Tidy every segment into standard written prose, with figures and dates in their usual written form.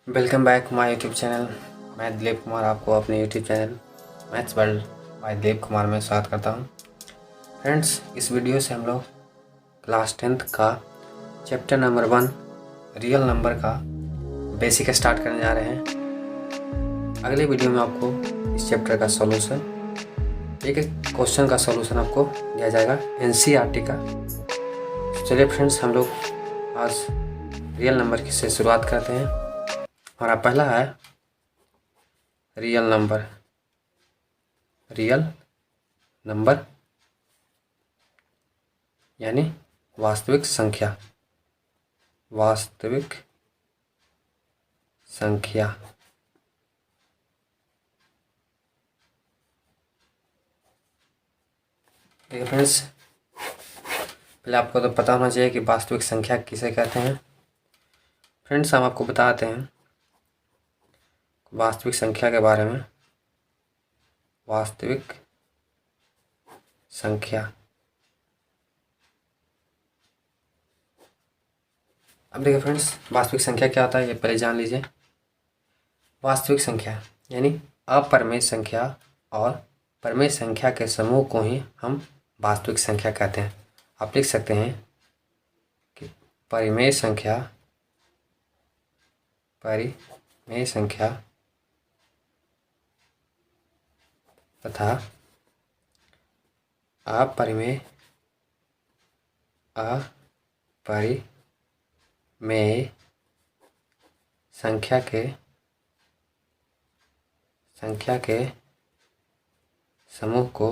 Welcome back my YouTube channel. मैं दिलीप कुमार आपको अपने YouTube channel maths world by Dilip Kumar में स्वागत करता हूं। फ्रेंड्स, इस वीडियो से हम लोग क्लास 10th का चैप्टर नंबर 1 रियल नंबर का बेसिक स्टार्ट करने जा रहे हैं। अगले वीडियो में आपको इस चैप्टर का सॉल्यूशन, एक एक क्वेश्चन का सॉल्यूशन आपको दिया जाएगा NCERT का। चलिए फ्रेंड्स, हम लोग आज रियल नंबर से शुरुआत करते हैं। हमारा पहला है रियल नंबर। रियल नंबर यानी वास्तविक संख्या। वास्तविक संख्या। देखिए फ्रेंड्स, पहले आपको तो पता होना चाहिए कि वास्तविक संख्या किसे कहते हैं। फ्रेंड्स, हम आपको बताते हैं वास्तविक संख्या के बारे में। वास्तविक संख्या, अब देखिए फ्रेंड्स, वास्तविक संख्या क्या होता है ये पहले जान लीजिए। वास्तविक संख्या यानी अपरिमेय संख्या और परिमेय संख्या के समूह को ही हम वास्तविक संख्या कहते हैं। आप लिख सकते हैं कि परिमेय संख्या, परिमेय संख्या तथा अपरिमेय संख्या के समूह को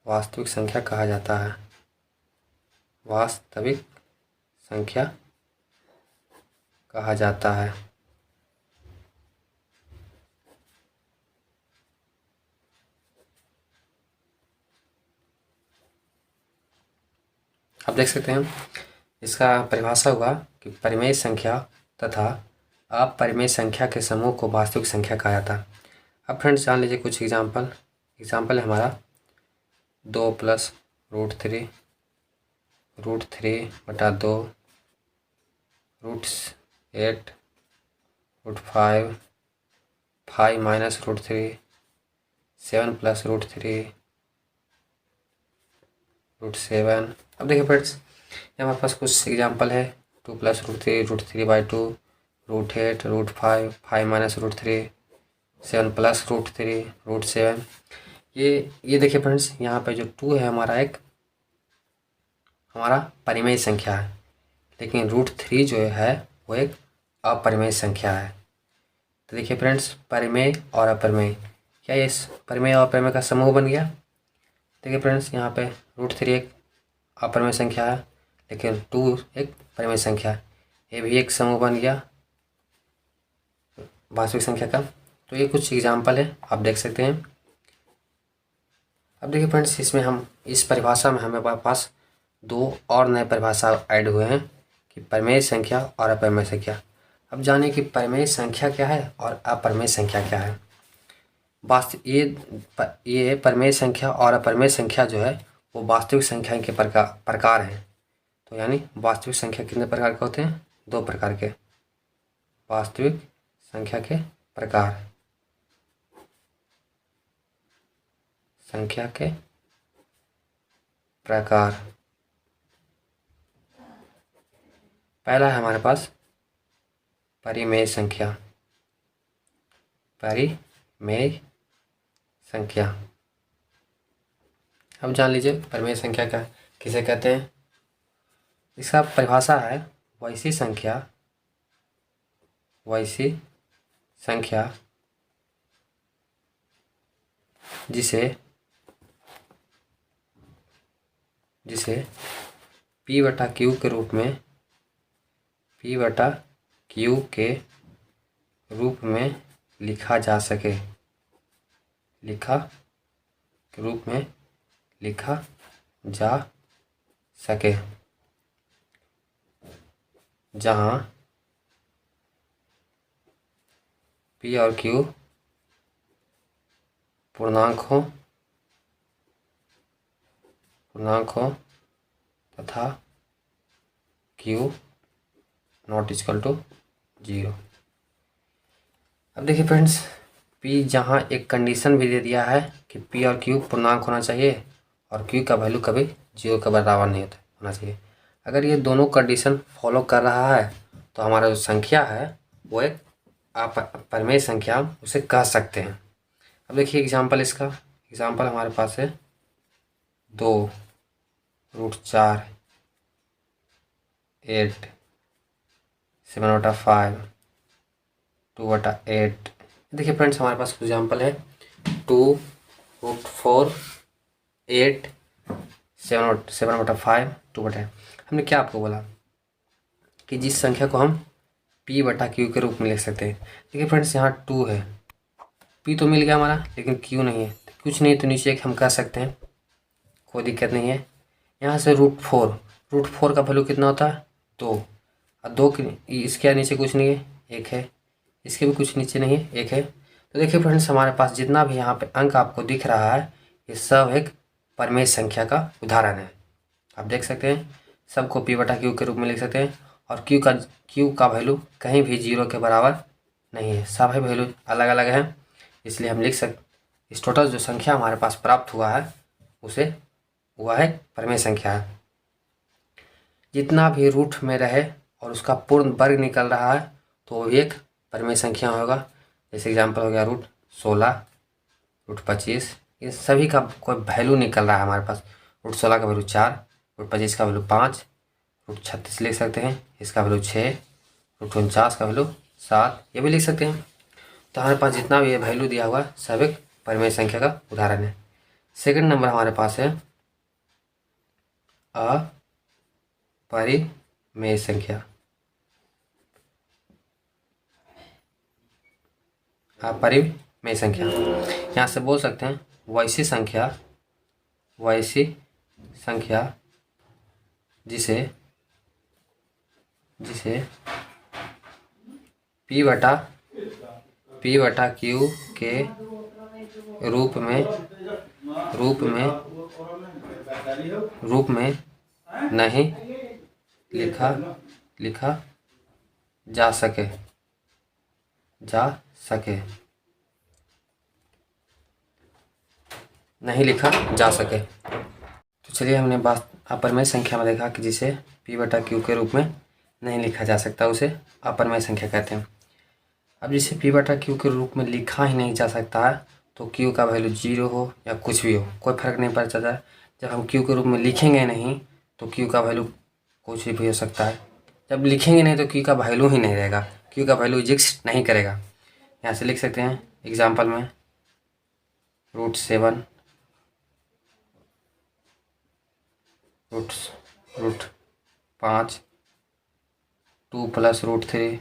वास्तविक संख्या कहा जाता है। वास्तविक संख्या कहा जाता है। आप देख सकते हैं इसका परिभाषा हुआ कि परिमेय संख्या तथा अपरिमेय संख्या के समूह को वास्तविक संख्या कहा जाता है। अब फ्रेंड्स जान लीजिए कुछ एग्जाम्पल है हमारा 2 + √3 √3/2 √8 √5 5 - √3 7 + √3 √7। अब देखिए फ्रेंड्स, हमारे पास कुछ एग्जाम्पल है 2 + √3 √3/2 √8 √5 5 - √3 7 + √3 √7। ये देखिए फ्रेंड्स, यहाँ पे जो 2 है हमारा एक हमारा परिमेय संख्या है, लेकिन √3 जो है वो एक अपरिमेय संख्या है। तो देखिए फ्रेंड्स, परिमेय और अपरिमेय, क्या ये परिमेय और अपरिमेय का समूह बन गया। देखिए फ्रेंड्स, यहाँ पे √3 एक अपरिमेय संख्या है, लेकिन 2 एक परिमेय संख्या है। ये भी एक समूह बन गया वास्तविक संख्या का। तो ये कुछ एग्जाम्पल है, आप देख सकते हैं। अब देखिए फ्रेंड्स, इसमें हम इस परिभाषा में हमारे पास 2 और नए परिभाषा ऐड हुए हैं कि परिमेय संख्या और अपरिमेय संख्या। अब जानिए कि परिमेय संख्या क्या है और अपरिमेय संख्या क्या है। ये परिमेय संख्या और अपरिमेय संख्या जो है वो वास्तविक संख्या के प्रकार हैं। तो यानी वास्तविक संख्या कितने प्रकार के होते हैं? 2 प्रकार के वास्तविक संख्या के प्रकार। संख्या के प्रकार, पहला है हमारे पास परिमेय संख्या। परिमेय संख्या, अब जान लीजिए परिमेय संख्या क्या किसे कहते हैं। इसका परिभाषा है वैसी संख्या जिसे P/Q के रूप में लिखा जा सके। जहाँ P और Q पूर्णांक हो तथा क्यू नॉट इक्वल टू 0। अब देखिए फ्रेंड्स, पी जहाँ एक कंडीशन भी दे दिया है कि पी और क्यू पूर्णांक होना चाहिए और क्यू का वैल्यू कभी 0 के बराबर नहीं होना चाहिए। अगर ये दोनों कंडीशन फॉलो कर रहा है तो हमारा जो संख्या है वो एक परिमेय संख्या उसे कह सकते हैं। अब देखिए एग्जाम्पल, इसका एग्जाम्पल हमारे पास है 2√4 8 7/5 2/8। देखिए फ्रेंड्स, हमारे पास एग्जाम्पल है 2√4 8 7/5 2/8। हमने क्या आपको बोला कि जिस संख्या को हम p बटा क्यू के रूप में लिख सकते हैं। देखिए फ्रेंड्स, यहाँ 2 है, p तो मिल गया हमारा लेकिन q नहीं है, तो कुछ नहीं तो नीचे एक हम कह सकते हैं, कोई दिक्कत नहीं है। यहाँ से √4 का वैल्यू कितना होता है 2, और 2 इसके नीचे कुछ नहीं है, 1 है, इसके भी कुछ नीचे नहीं है, 1 है। तो देखिए फ्रेंड्स, हमारे पास जितना भी यहाँ पे अंक आपको दिख रहा है ये सब एक परिमेय संख्या का उदाहरण है। आप देख सकते हैं सबको p बटा क्यू के रूप में लिख सकते हैं, और q का वैल्यू कहीं भी 0 के बराबर नहीं है, सभी वैल्यू अलग अलग हैं। इसलिए हम लिख सकते इस टोटल जो संख्या हमारे पास प्राप्त हुआ है उसे वह है परिमेय संख्या है। जितना भी रूट में रहे और उसका पूर्ण वर्ग निकल रहा है तो वो भी एक परिमेय संख्या होगा। जैसे एग्जांपल हो गया √16 √25, ये सभी का कोई वैल्यू निकल रहा है हमारे पास। √16 का वैल्यू 4, √25 का वैल्यू 5, √36 लिख सकते हैं, इसका वैल्यू 6, √49 का वैल्यू 7, ये भी लिख सकते हैं। तो हमारे पास जितना भी ये वैल्यू दिया हुआ है सब एक परिमेय संख्या का उदाहरण है। सेकंड नंबर हमारे पास है अपरिमेय संख्या। अपरिमेय संख्या यहाँ से बोल सकते हैं वैसी संख्या जिसे p बटा क्यू के रूप में नहीं लिखा जा सके। नहीं लिखा जा सके। तो चलिए, हमने बात अपरिमेय संख्या में देखा कि जिसे p बटा क्यू के रूप में नहीं लिखा जा सकता उसे अपरिमेय संख्या कहते हैं। अब जिसे p बटा क्यू के रूप में लिखा ही नहीं जा सकता है तो q का वैल्यू 0 हो या कुछ भी हो कोई फर्क नहीं पड़ता है। जब हम q के रूप में लिखेंगे नहीं तो q का वैल्यू कुछ भी हो सकता है। जब लिखेंगे नहीं तो q का वैल्यू ही नहीं रहेगा, q का वैल्यू एग्जिस्ट नहीं करेगा। यहाँ से लिख सकते हैं एग्जाम्पल में √7 √5 2 + √3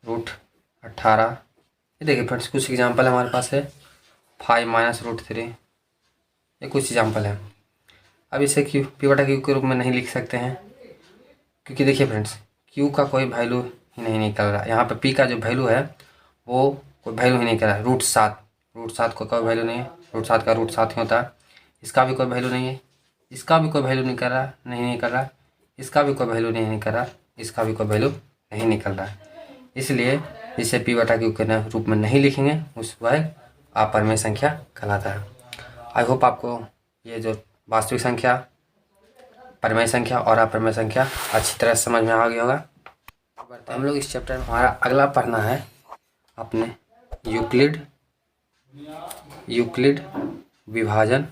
√18। ये देखिए फ्रेंड्स, कुछ एग्जाम्पल हमारे पास है 5 - √3, ये कुछ एग्जाम्पल है। अब इसे p बटा क्यू के रूप में नहीं लिख सकते हैं क्योंकि देखिए फ्रेंड्स, q का कोई वैल्यू ही नहीं निकल रहा। यहाँ पे p का जो वैल्यू है वो कोई वैल्यू ही नहीं निकल रहा है। √7 को कोई वैल्यू नहीं है, √7 का √7 ही होता है, इसका भी कोई वैल्यू नहीं है, इसका भी कोई वैल्यू नहीं निकल रहा, इसका भी कोई वैल्यू नहीं निकल रहा, इसका भी कोई वैल्यू नहीं निकल रहा है। इसलिए इसे p बटा क्यू के रूप में नहीं लिखेंगे, उस वह अपरिमेय संख्या कहलाता है। आई होप आपको ये जो वास्तविक संख्या, परिमेय संख्या और अपरिमेय संख्या अच्छी तरह समझ में आ गया होगा। हम लोग इस चैप्टर में हमारा अगला पढ़ना है अपने यूक्लिड विभाजन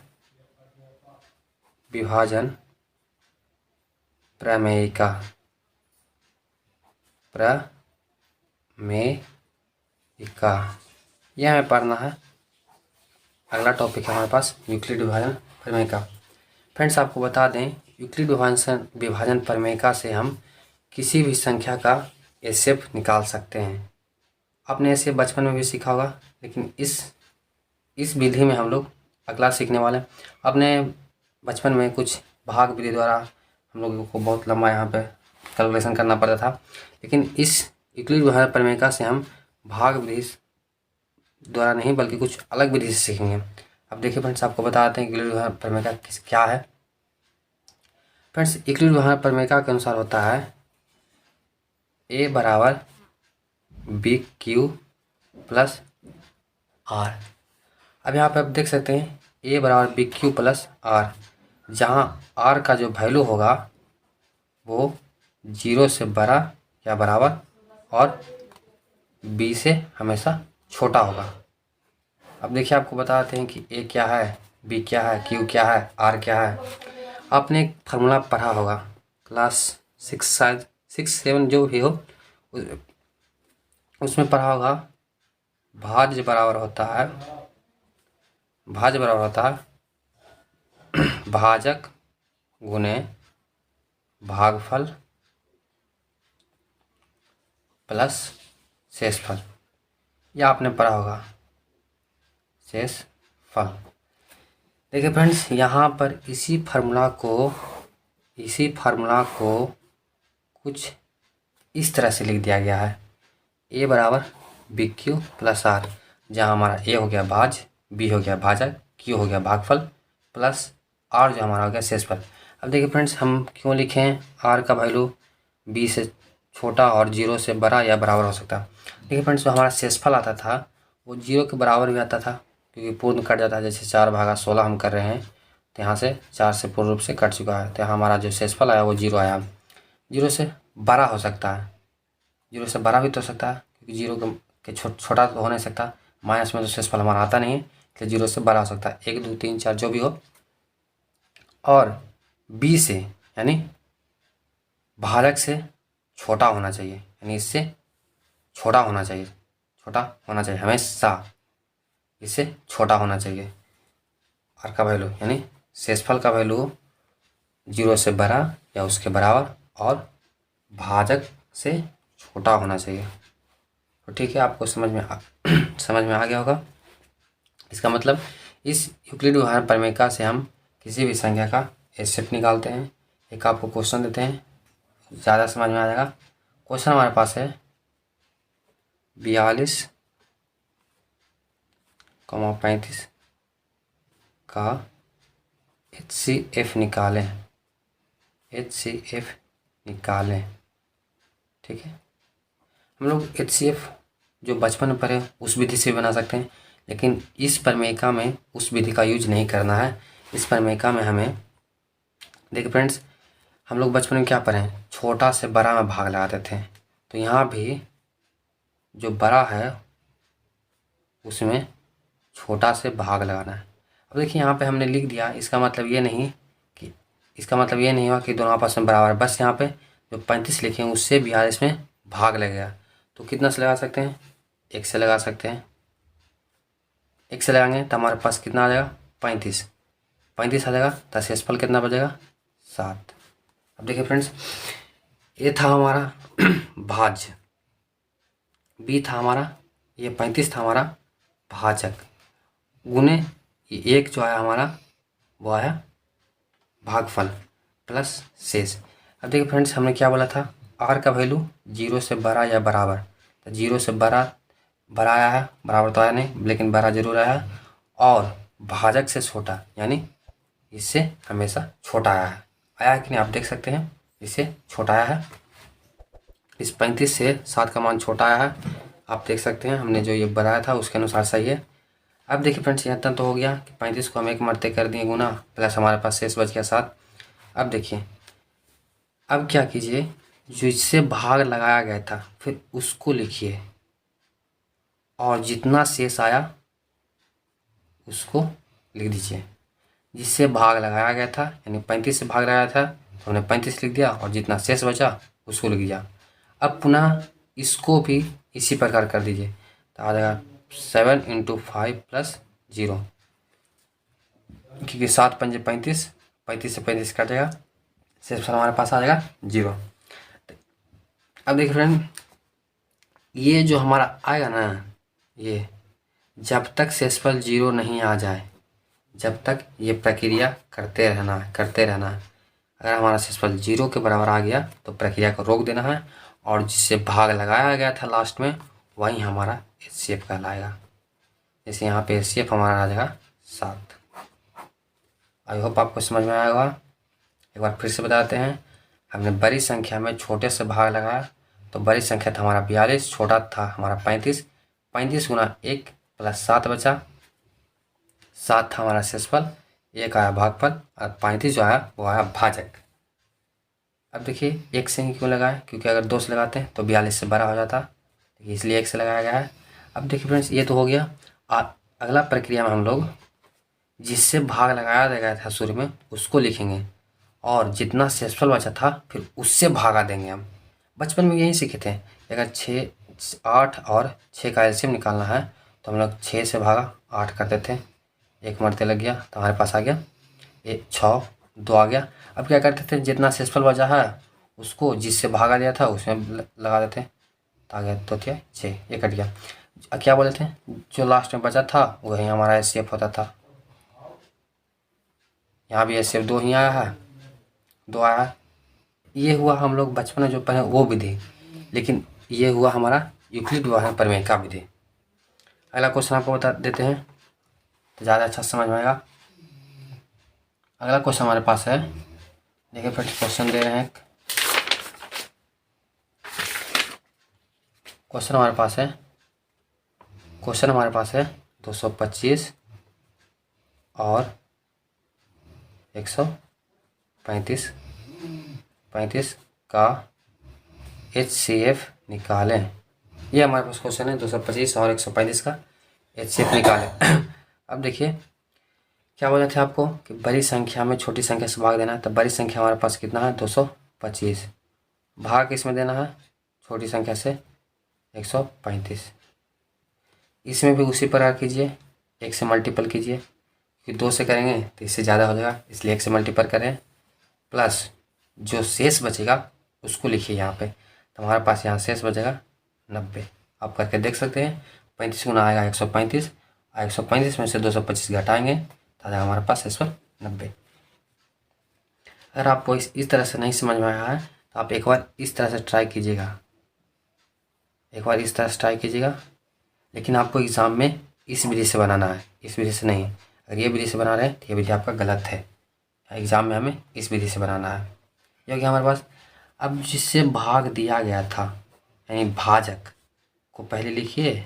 प्रमेयिका। यह हमें पढ़ना है। अगला टॉपिक है हमारे पास यूक्लिड विभाजन प्रमेयिका। फ्रेंड्स, आपको बता दें यूक्लिड विभाजन प्रमेयिका से हम किसी भी संख्या का एचसीएफ निकाल सकते हैं। आपने ऐसे बचपन में भी सीखा होगा, लेकिन इस विधि में हम लोग अगला सीखने वाले हैं। अपने बचपन में कुछ भाग विधि द्वारा हम लोगों को बहुत लंबा यहाँ पे कैलकुलेशन करना पड़ता था, लेकिन इस यूक्लिड विभाजन प्रमेयिका से हम भाग विधि द्वारा नहीं बल्कि कुछ अलग विधि से सीखेंगे। अब देखिए फ्रेंड्स, आपको बताते हैं यूक्लिड विभाजन प्रमेयिका क्या है। फ्रेंड्स यूक्लिड व्यवहार प्रमेय के अनुसार होता है ए बराबर बी क्यू प्लस आर। अब यहाँ पे आप देख सकते हैं ए बराबर बी क्यू प्लस आर, जहाँ आर का जो वैल्यू होगा वो 0 से बड़ा या बराबर और बी से हमेशा छोटा होगा। अब देखिए आपको बताते हैं कि ए क्या है, बी क्या है, क्यू क्या है, आर क्या है। आपने एक फार्मूला पढ़ा होगा क्लास 6 शायद 6 7 जो भी हो उसमें पढ़ा होगा। भाज्य बराबर होता है भाजक गुने भागफल प्लस शेषफल। यह आपने पढ़ा होगा शेषफल। देखिए फ्रेंड्स यहाँ पर इसी फार्मूला को कुछ इस तरह से लिख दिया गया है। ए बराबर बी क्यू प्लस आर, जहाँ हमारा ए हो गया भाज्य, बी हो गया भाजक, क्यू हो गया भागफल प्लस आर जो हमारा हो गया शेषफल। अब देखिए फ्रेंड्स हम क्यों लिखें आर का वैल्यू बी से छोटा और 0 से बड़ा या बराबर हो सकता है। देखिए फ्रेंड्स जो हमारा शेषफल आता था वो 0 के बराबर भी आता था, क्योंकि पूर्ण कट जाता है। जैसे 4/16 हम कर रहे हैं तो यहाँ से 4 से पूर्ण रूप से कट चुका है, तो यहाँ हमारा जो शेषफल आया वो 0 आया। 0 से बड़ा हो सकता है, 0 से बड़ा भी तो हो सकता है, क्योंकि 0 के छोटा तो हो नहीं सकता। माइनस में तो शेषफल हमारा आता नहीं है, इसलिए 0 से बड़ा हो सकता है, 1 2 3 4 जो भी हो। और बी से यानी भाजक से छोटा होना चाहिए, यानी इससे छोटा होना चाहिए हमेशा, इससे छोटा होना चाहिए। आर का वैल्यू यानी शेषफल का वैल्यू 0 से बड़ा या उसके बराबर और भाजक से छोटा होना चाहिए। तो ठीक है, आपको समझ में आ गया होगा। इसका मतलब इस यूक्लिड व्यवहार प्रमेय से हम किसी भी संख्या का एचसीएफ निकालते हैं। एक आपको क्वेश्चन देते हैं, ज़्यादा समझ में आ जाएगा। क्वेश्चन हमारे पास है 42,35 का एचसीएफ निकालें। ठीक है, हम लोग एचसीएफ जो बचपन में पढ़े उस विधि से बना सकते हैं, लेकिन इस प्रमेय में उस विधि का यूज नहीं करना है। इस प्रमेय में हमें देखिए फ्रेंड्स, हम लोग बचपन में क्या पढ़े, छोटा से बड़ा में भाग लगाते थे, तो यहाँ भी जो बड़ा है उसमें छोटा से भाग लगाना है। अब देखिए यहाँ पे हमने लिख दिया, इसका मतलब ये नहीं हुआ कि दोनों आपस में बराबर है। बस यहाँ पे जो 35 लिखे हैं उससे भी यार इसमें भाग लगेगा, तो कितना से लगा सकते हैं, 1 से लगा सकते हैं। 1 से लगाएंगे तो हमारे पास कितना आ जाएगा, 35 आ जाएगा, तो शेषफल कितना बचेगा, 7। अब देखिए फ्रेंड्स, ये था हमारा भाज्य, बी था हमारा, ये 35 था हमारा भाजक, गुने ये 1 जो आया हमारा वो आया भागफल प्लस शेष। अब देखिए फ्रेंड्स, हमने क्या बोला था, आर का वैल्यू 0 से बड़ा या बराबर, तो 0 से बड़ा आया है, बराबर तो आया नहीं लेकिन बड़ा जरूर आया है। और भाजक से छोटा यानी इससे हमेशा छोटा आया है कि नहीं, आप देख सकते हैं इससे छोटा आया है। इस 35 से 7 का मान छोटा आया है, आप देख सकते हैं। हमने जो ये बनाया था उसके अनुसार सही है। अब देखिए फ्रेंड्स, यहाँ तक तो हो गया कि 35 को हम 1 मरते कर दिए गुना, प्लस हमारे पास शेष बच गया 7। अब देखिए, अब क्या कीजिए, जो इससे भाग लगाया गया था फिर उसको लिखिए, और जितना शेष आया उसको लिख दीजिए। जिससे भाग लगाया गया था यानी 35 से भाग लगाया था तो हमने 35 लिख दिया, और जितना शेष बचा उसको लिख दिया। अब पुनः इसको भी इसी प्रकार कर दीजिए, तो आ जाएगा 7 × 5 + 0, क्योंकि 7 पंजे 35, 35 से 35 कट जाएगा, शेषफल हमारे पास आ जाएगा 0। अब देखिए फ्रेंड, ये जो हमारा आएगा ना, ये जब तक शेषफल 0 नहीं आ जाए, जब तक ये प्रक्रिया करते रहना है। अगर हमारा शेषफल 0 के बराबर आ गया तो प्रक्रिया को रोक देना है, और जिससे भाग लगाया गया था लास्ट में वही हमारा एचसीएफ कहलाएगा। जैसे यहाँ पे एचसीएफ हमारा आ जाएगा 7। आई होप आपको समझ में आया होगा। एक बार फिर से बताते हैं। हमने बड़ी संख्या में छोटे से भाग लगाया, तो बड़ी संख्या था हमारा 42, छोटा था हमारा 35। 35 गुना 1 प्लस 7 बचा, 7 था हमारा शेषफल, 1 आया भागफल और 35 जो आया वो आया भाजक। अब देखिए 1 से ही क्यों लगाए, क्योंकि अगर 2 से लगाते हैं तो 42 से बड़ा हो जाता, देखिए इसलिए 1 से लगाया गया है। अब देखिए फ्रेंड्स ये तो हो गया। अगला प्रक्रिया में हम लोग जिससे भाग लगाया गया था शुरू में उसको लिखेंगे, और जितना शेषफल बचा था फिर उससे भागा देंगे हम। बचपन में यही सीखे थे। अगर 6, 8 और 6 का एलसीएम निकालना है तो हम लोग 6 से भागा 8 करते थे, 1 मरते लग गया तो हमारे पास आ गया 6, 2 आ गया। अब क्या करते थे, जितना शेषफल बचा है उसको जिससे भागा दिया था उसमें लगा देते, तो आ गया तो क्या 6, ये कट गया। क्या बोले थे, जो लास्ट में बचा था वही हमारा एचसीएफ होता था। यहाँ भी एचसीएफ 2 ही आया है, 2 आया है। ये हुआ हम लोग बचपन में जो पढ़े वो विधि, लेकिन ये हुआ हमारा यूक्लिड विभाजन प्रमेय का विधि। अगला क्वेश्चन आपको बता देते हैं तो ज़्यादा अच्छा समझ में आएगा। अगला क्वेश्चन हमारे पास है, देखिए फिर क्वेश्चन दे रहे हैं। क्वेश्चन हमारे पास है 225 और 135 का HCF निकालें। ये हमारे पास क्वेश्चन है, 225 और 135 का HCF निकालें। अब देखिए क्या बोला था आपको कि बड़ी संख्या में छोटी संख्या से भाग देना है, तो बड़ी संख्या हमारे पास कितना है 225, भाग किस में देना है छोटी संख्या से 135। इसमें भी उसी प्रकार कीजिए, 1 से मल्टीपल कीजिए, क्योंकि 2 से करेंगे तो इससे ज़्यादा हो जाएगा, इसलिए 1 से मल्टीपल करें, प्लस जो शेष बचेगा उसको लिखिए यहाँ पे, तो हमारे पास यहाँ शेष बचेगा 90। आप करके देख सकते हैं, 35 गुना आएगा 135, और 135 में से 225 घटाएंगे तो आएगा हमारे पास शेषफल 90। अगर आपको इस तरह से नहीं समझ में आया है तो आप एक बार इस तरह से ट्राई कीजिएगा, लेकिन आपको एग्ज़ाम में इस विधि से बनाना है, इस विधि से नहीं। अगर ये विधि से बना रहे हैं तो ये विधि आपका गलत है, एग्ज़ाम में हमें इस विधि से बनाना है। ये हो गया हमारे पास। अब जिससे भाग दिया गया था यानी भाजक को पहले लिखिए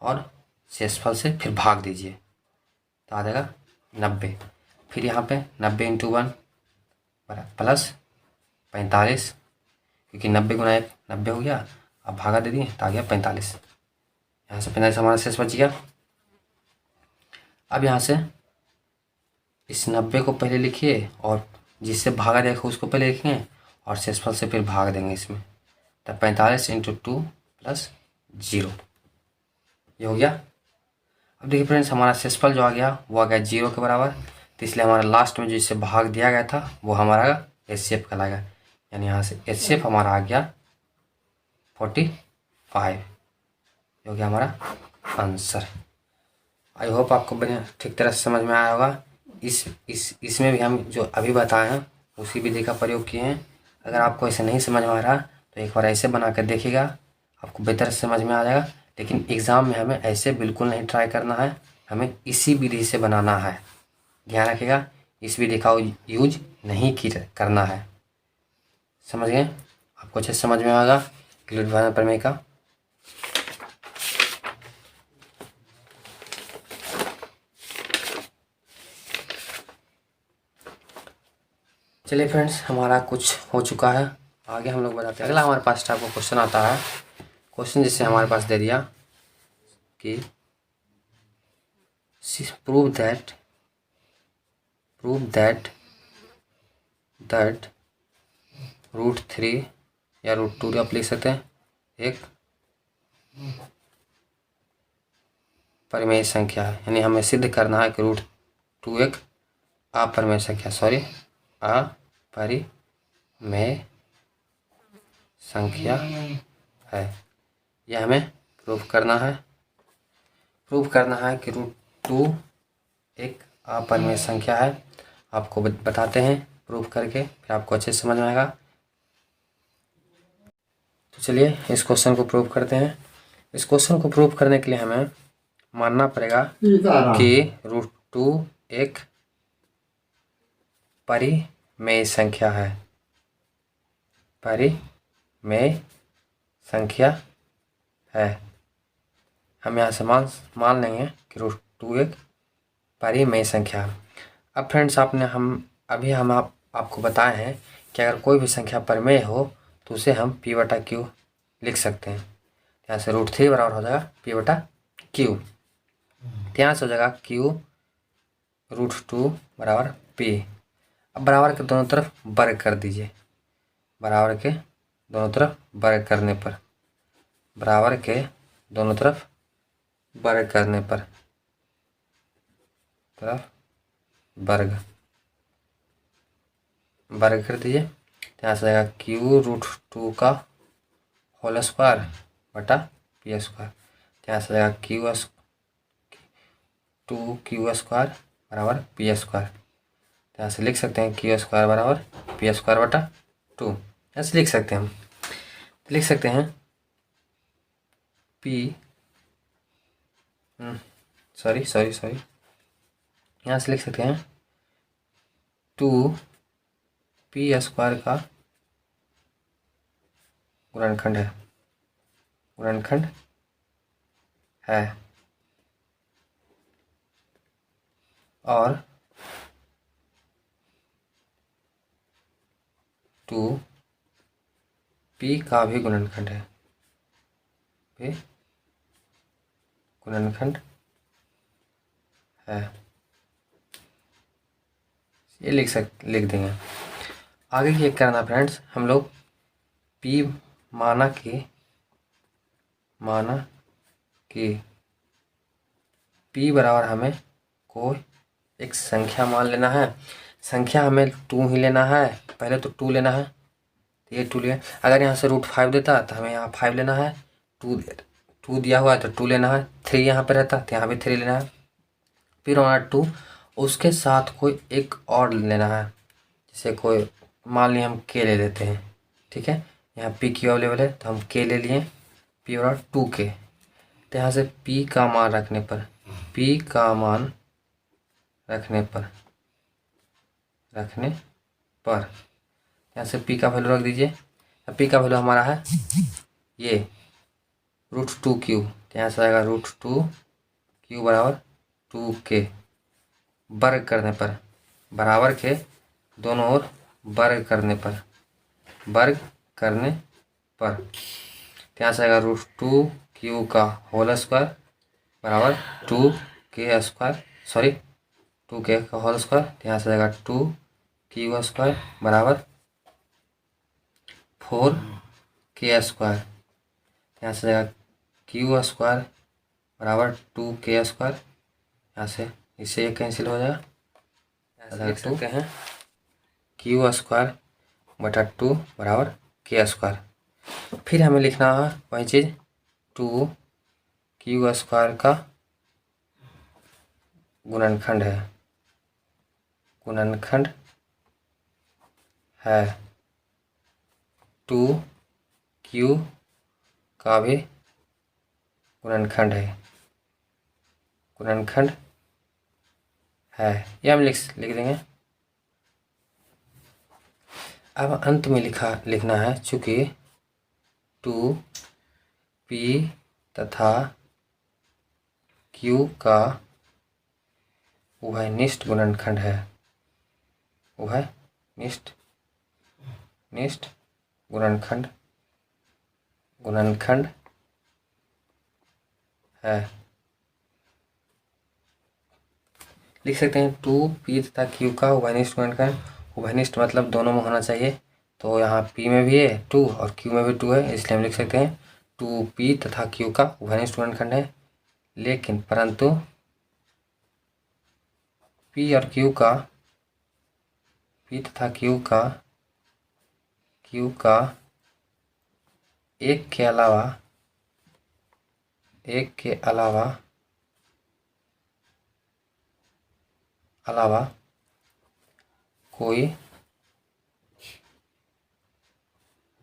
और शेषफल से फिर भाग दीजिए, तो आ जाएगा 90। फिर यहाँ पे 90 × 1 प्लस 45, क्योंकि 90 गुना 1 90 हो गया, अब भागा दे दिए तो आ गया 45। यहाँ से 45 हमारा शेष बच गया। अब यहाँ से इस 90 को पहले लिखिए और जिससे भागा देखो उसको पहले लिखेंगे और शेषफल से फिर भाग देंगे इसमें, तब 45 × 2 + 0, ये हो गया। अब देखिए फ्रेंड्स हमारा शेषफल जो आ गया वो आ गया 0 के बराबर, तो इसलिए हमारा लास्ट में जो इससे भाग दिया गया था वो हमारा HCF कहलाएगा, यानी यहाँ से HCF हमारा आ गया 45, ये हो गया हमारा आंसर। आई होप आपको बढ़िया ठीक तरह से समझ में आया होगा। इसमें भी हम जो अभी बताए हैं उसी विधि का प्रयोग किए हैं। अगर आपको ऐसे नहीं समझ में आ रहा तो एक बार ऐसे बना कर देखिएगा, आपको बेहतर समझ में आ जाएगा। लेकिन एग्ज़ाम में हमें ऐसे बिल्कुल नहीं ट्राई करना है, हमें इसी विधि से बनाना है। ध्यान रखिएगा, इस विधि का यूज नहीं करना है। समझ गए? आपको अच्छे समझ में आएगा यूक्लिड विभाजन प्रमेय का। चलिए फ्रेंड्स हमारा कुछ हो चुका है, आगे हम लोग बताते हैं। अगला हमारे पास आपको क्वेश्चन आता है, क्वेश्चन जिससे हमारे पास दे दिया कि प्रूव दैट √3 या √2 आप लिख सकते हैं, एक परिमेय संख्या है, यानी हमें सिद्ध करना है कि √2 एक अपरिमेय संख्या है। यह हमें प्रूव करना है कि √2 एक अपरिमेय संख्या है। आपको बताते हैं प्रूव करके, फिर आपको अच्छे से समझ में आएगा। तो चलिए इस क्वेश्चन को प्रूव करते हैं। इस क्वेश्चन को प्रूव करने के लिए हमें मानना पड़ेगा कि √2 एक परिमेय संख्या है। परिमेय संख्या है। हम यहाँ से मान लेंगे कि √2 एक परिमेय संख्या है। अब फ्रेंड्स हम आपको बताए हैं कि अगर कोई भी संख्या परिमेय हो तो उसे हम p/q लिख सकते हैं। यहाँ से √3 बराबर हो जाएगा p/q। यहाँ से हो जाएगा q √2 बराबर p। अब बराबर के दोनों तरफ वर्ग कर दीजिए। बराबर के दोनों तरफ वर्ग करने पर वर्ग कर दीजिए। यहाँ से आएगा q √2 का होल स्क्वायर बटा p स्क्वायर। यहाँ से आएगा q² बराबर p स्क्वायर। यहाँ से लिख सकते हैं q स्क्वायर बराबर p स्क्वायर बटा 2। ऐसे लिख सकते हैं यहाँ से लिख सकते हैं 2p स्क्वायर का गुणनखंड है और 2p का भी गुणनखंड है। ये लिख देंगे। आगे क्या करना फ्रेंड्स, हम लोग p माना कि p बराबर हमें कोई एक संख्या मान लेना है। संख्या हमें 2 ही लेना है। पहले तो 2 लेना है, तो ये 2 लिया। अगर यहाँ से √5 देता तो हमें यहाँ 5 लेना है। 2 दिया हुआ है तो 2 लेना है। 3 यहाँ पे रहता तो यहाँ भी 3 लेना है। फिर हमारा 2 उसके साथ कोई एक और लेना है। जैसे कोई मान लिया हम k ले लेते हैं, ठीक है। यहाँ p अवेलेबल है तो हम k ले लिए, p और 2k। तो यहाँ से p का मान रखने पर यहाँ से p का वैल्यू रख दीजिए। p का वैल्यू हमारा है ये √2q। यहाँ से आएगा √2q बराबर 2k। वर्ग करने पर बराबर के दोनों ओर वर्ग करने पर यहाँ से आएगा √2q का होल स्क्वायर बराबर 2k का होल स्क्वायर। यहाँ से आएगा 2q² बराबर 4k²। यहाँ से आएगा q² बराबर 2k²। यहाँ से इससे ये कैंसिल हो जाएगा। देख सकते हैं q² बटा 2 बराबर k²। फिर हमें लिखना है वही चीज़ 2q² का गुणनखंड है 2q का भी गुणनखंड है। ये हम लिख देंगे। अब अंत में लिखना है, चूँकि 2p तथा q का उभयनिष्ठ गुणनखंड है। उभयनिष्ठ गुणनखंड है। लिख सकते हैं 2p तथा q का उभयनिष्ठ गुणनखंड। उभयनिष्ठ मतलब दोनों में होना चाहिए। तो यहाँ p में भी है 2 और q में भी 2 है, इसलिए हम लिख सकते हैं 2p तथा q का उभयनिष्ठ गुणनखंड है। लेकिन परंतु p तथा q का एक के अलावा कोई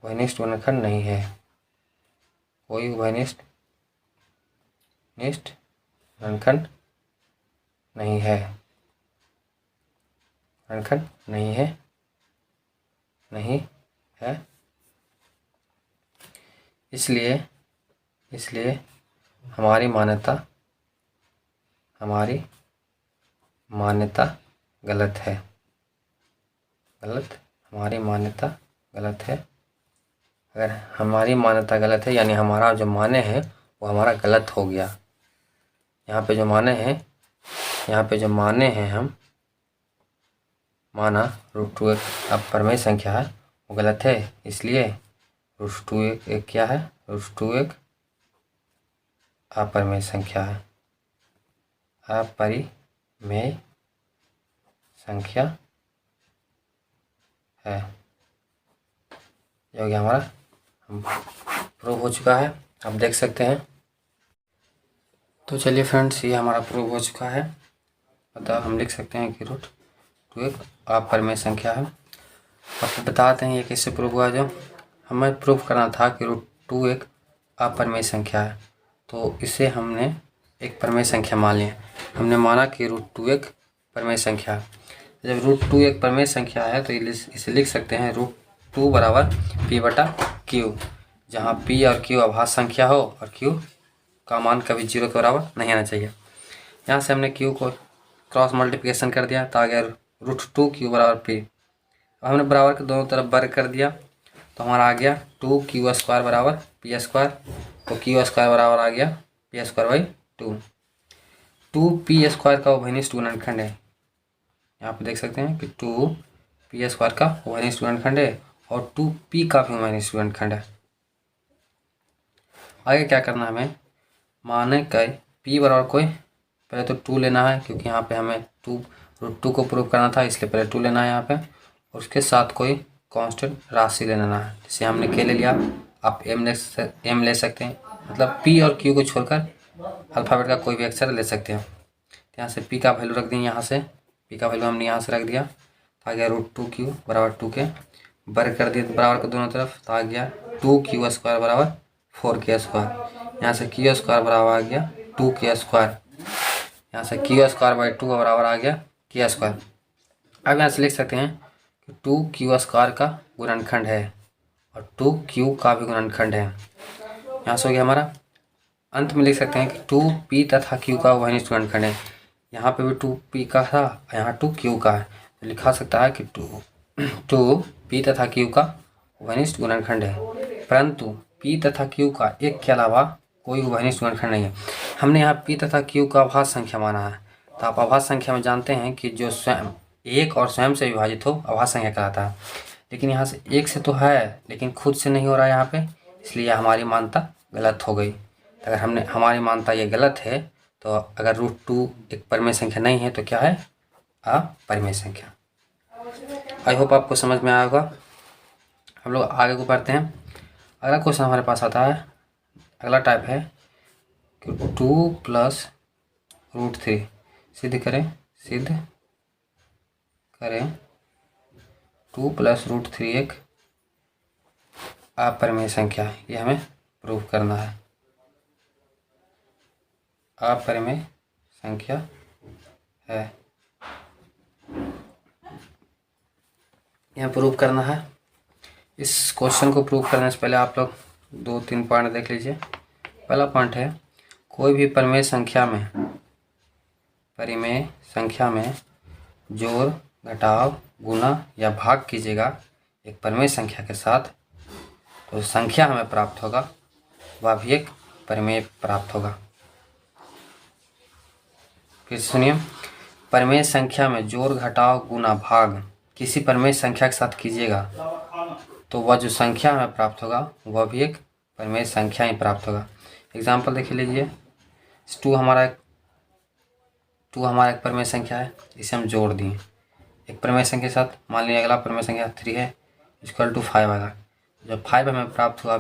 उभयनिष्ठ गुणनखंड नहीं है। कोई उभयनिष्ठ गुणनखंड नहीं है। नहीं है। इसलिए हमारी मान्यता गलत है। हमारी मान्यता गलत है। अगर हमारी मान्यता गलत है यानी हमारा जो माने है वो हमारा गलत हो गया। यहाँ पे जो माने हैं हम माना √2 एक अपरिमेय संख्या है वो गलत है। इसलिए √2 एक क्या है? √2 एक अपरिमेय संख्या है। अपरिमेय संख्या है। ये हो गया हमारा, प्रूव हो चुका है, आप देख सकते हैं। तो चलिए फ्रेंड्स, ये हमारा प्रूव हो चुका है। अतः हम लिख सकते हैं कि √2 एक अपरिमेय संख्या है। आपको बताते हैं ये कैसे प्रूव हुआ। जो हमें प्रूव करना था कि √2 एक अपरिमेय संख्या है, तो इसे हमने एक परिमेय संख्या मान लिया। हमने माना कि √2 एक परिमेय संख्या है। जब √2 एक परिमेय संख्या है तो इसे लिख सकते हैं √2 बराबर p/q, जहाँ p और q अभाज्य संख्या हो और q का मान कभी 0 के बराबर नहीं आना चाहिए। यहाँ से हमने q को क्रॉस मल्टीप्लिकेशन कर दिया तो आ गया √2q बराबर p। अब हमने बराबर के दोनों तरफ वर्ग कर दिया तो हमारा आ गया 2q² बराबर p²। तो q² बराबर आ गया p²/2। 2p² का उभयनिष्ठ गुणनखंड है। यहाँ पे देख सकते हैं कि 2p² का उभयनिष्ठ गुणनखंड है और 2p का भी उभयनिष्ठ गुणनखंड है। आगे क्या करना है हमें? माने कि p बराबर कोई, पहले तो 2 लेना है क्योंकि यहाँ पे हमें √2 को प्रूव करना था, इसलिए पहले 2 लेना है यहाँ पे। और उसके साथ कोई कांस्टेंट राशि लेना है, जैसे हमने k ले लिया, आप m ले सकते हैं। मतलब p और q को छोड़कर अल्फ़ाबेट का कोई भी अक्षर ले सकते हैं। यहाँ से p का वैल्यू रख दें, यहाँ से p का वैल्यू हमने यहाँ से रख दिया तो आ गया √2q बराबर 2 के। वर्ग कर दिए बराबर के दोनों तरफ तो आ गया 2q² बराबर 4k²। यहाँ से q² बराबर आ गया 2k²। यहाँ से q²/2 बराबर आ गया k²। अब यहाँ से लिख सकते हैं कि 2q² का गुणनखंड है और 2q का भी गुणनखंड है। यहाँ से हो गया हमारा। अंत में लिख सकते हैं कि 2p तथा q का उभयनिष्ठ गुणनखंड है। यहाँ पे भी 2p का था, यहाँ 2q का है, तो लिखा सकता है कि 2p तथा q का उभयनिष्ठ गुणनखंड है। परंतु p तथा q का एक के अलावा कोई उभयनिष्ठ गुणनखंड नहीं है। हमने यहाँ p तथा q का अभाज्य संख्या माना है, तो आप अभाज्य संख्या में जानते हैं कि जो स्वयं एक और स्वयं से विभाजित हो अभाज्य संख्या कहलाता है। लेकिन यहाँ से एक से तो है लेकिन खुद से नहीं हो रहा है यहाँ पे, इसलिए हमारी मान्यता गलत हो गई। अगर हमारी मान्यता ये गलत है तो अगर √2 एक परिमेय संख्या नहीं है तो क्या है? अपरिमेय संख्या। आई होप आपको समझ में आया होगा। हम लोग आगे को पढ़ते हैं। अगला क्वेश्चन हमारे पास आता है, अगला टाइप है कि 2 + √3 सिद्ध करें 2 + √3 एक अपरिमेय संख्या है। ये हमें प्रूव करना है। अपरिमेय संख्या है, यह प्रूव करना है। इस क्वेश्चन को प्रूव करने से पहले आप लोग 2-3 पॉइंट देख लीजिए। पहला पॉइंट है, कोई भी परिमेय संख्या में जोड़, घटाव, गुणा या भाग कीजिएगा एक परिमेय संख्या के साथ, तो संख्या हमें प्राप्त होगा वह भी एक परिमेय प्राप्त होगा। फिर सुनिए, परिमेय संख्या में जोड़, घटाव, गुणा, भाग किसी परिमेय संख्या के साथ कीजिएगा तो वह जो संख्या हमें प्राप्त होगा वह भी एक परिमेय संख्या ही प्राप्त होगा। एग्जाम्पल देख लीजिए, 2 हमारा एक परिमेय संख्या है, इसे हम जोड़ दिए एक परिमेय संख्या के साथ। मान लीजिए अगला परिमेय संख्या 3 है, = 5 आएगा। जब 5 हमें प्राप्त हुआ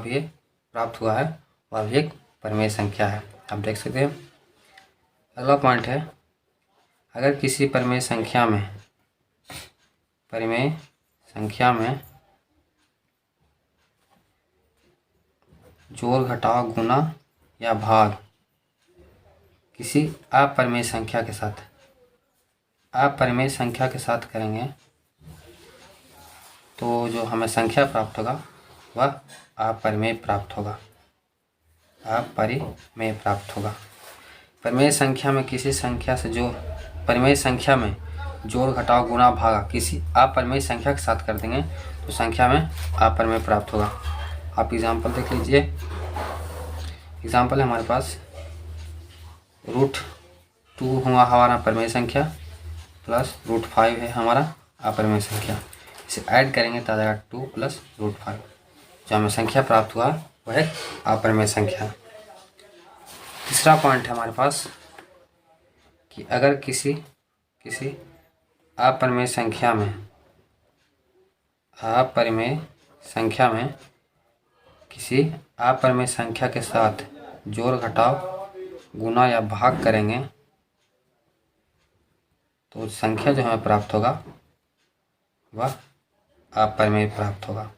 है वह भी एक परिमेय संख्या है, आप देख सकते हैं। अगला पॉइंट है, अगर किसी परिमेय संख्या में जोड़, घटाव, गुणा या भाग किसी अपरिमेय संख्या के साथ करेंगे तो जो हमें संख्या प्राप्त होगा वह अपरिमेय प्राप्त होगा, अपरिमेय प्राप्त होगा। परिमेय संख्या में किसी संख्या से जो परिमेय संख्या में जोड़ घटाव गुणा भागा किसी अपरिमेय संख्या के साथ कर देंगे तो संख्या में अपरिमेय प्राप्त होगा। आप एग्जाम्पल देख लीजिए। एग्जाम्पल है हमारे पास √2 हुआ हमारा परिमेय संख्या प्लस √5 है हमारा अपरिमेय संख्या। इसे ऐड करेंगे तो आ जाएगा 2 + √5। जो हमें संख्या प्राप्त हुआ वह एक अपरिमेय संख्या। तीसरा पॉइंट है हमारे पास कि अगर किसी अपरिमेय संख्या में किसी अपरिमेय संख्या के साथ जोड़ घटाव गुणा या भाग करेंगे तो संख्या जो हमें प्राप्त होगा वह अपरिमेय प्राप्त होगा,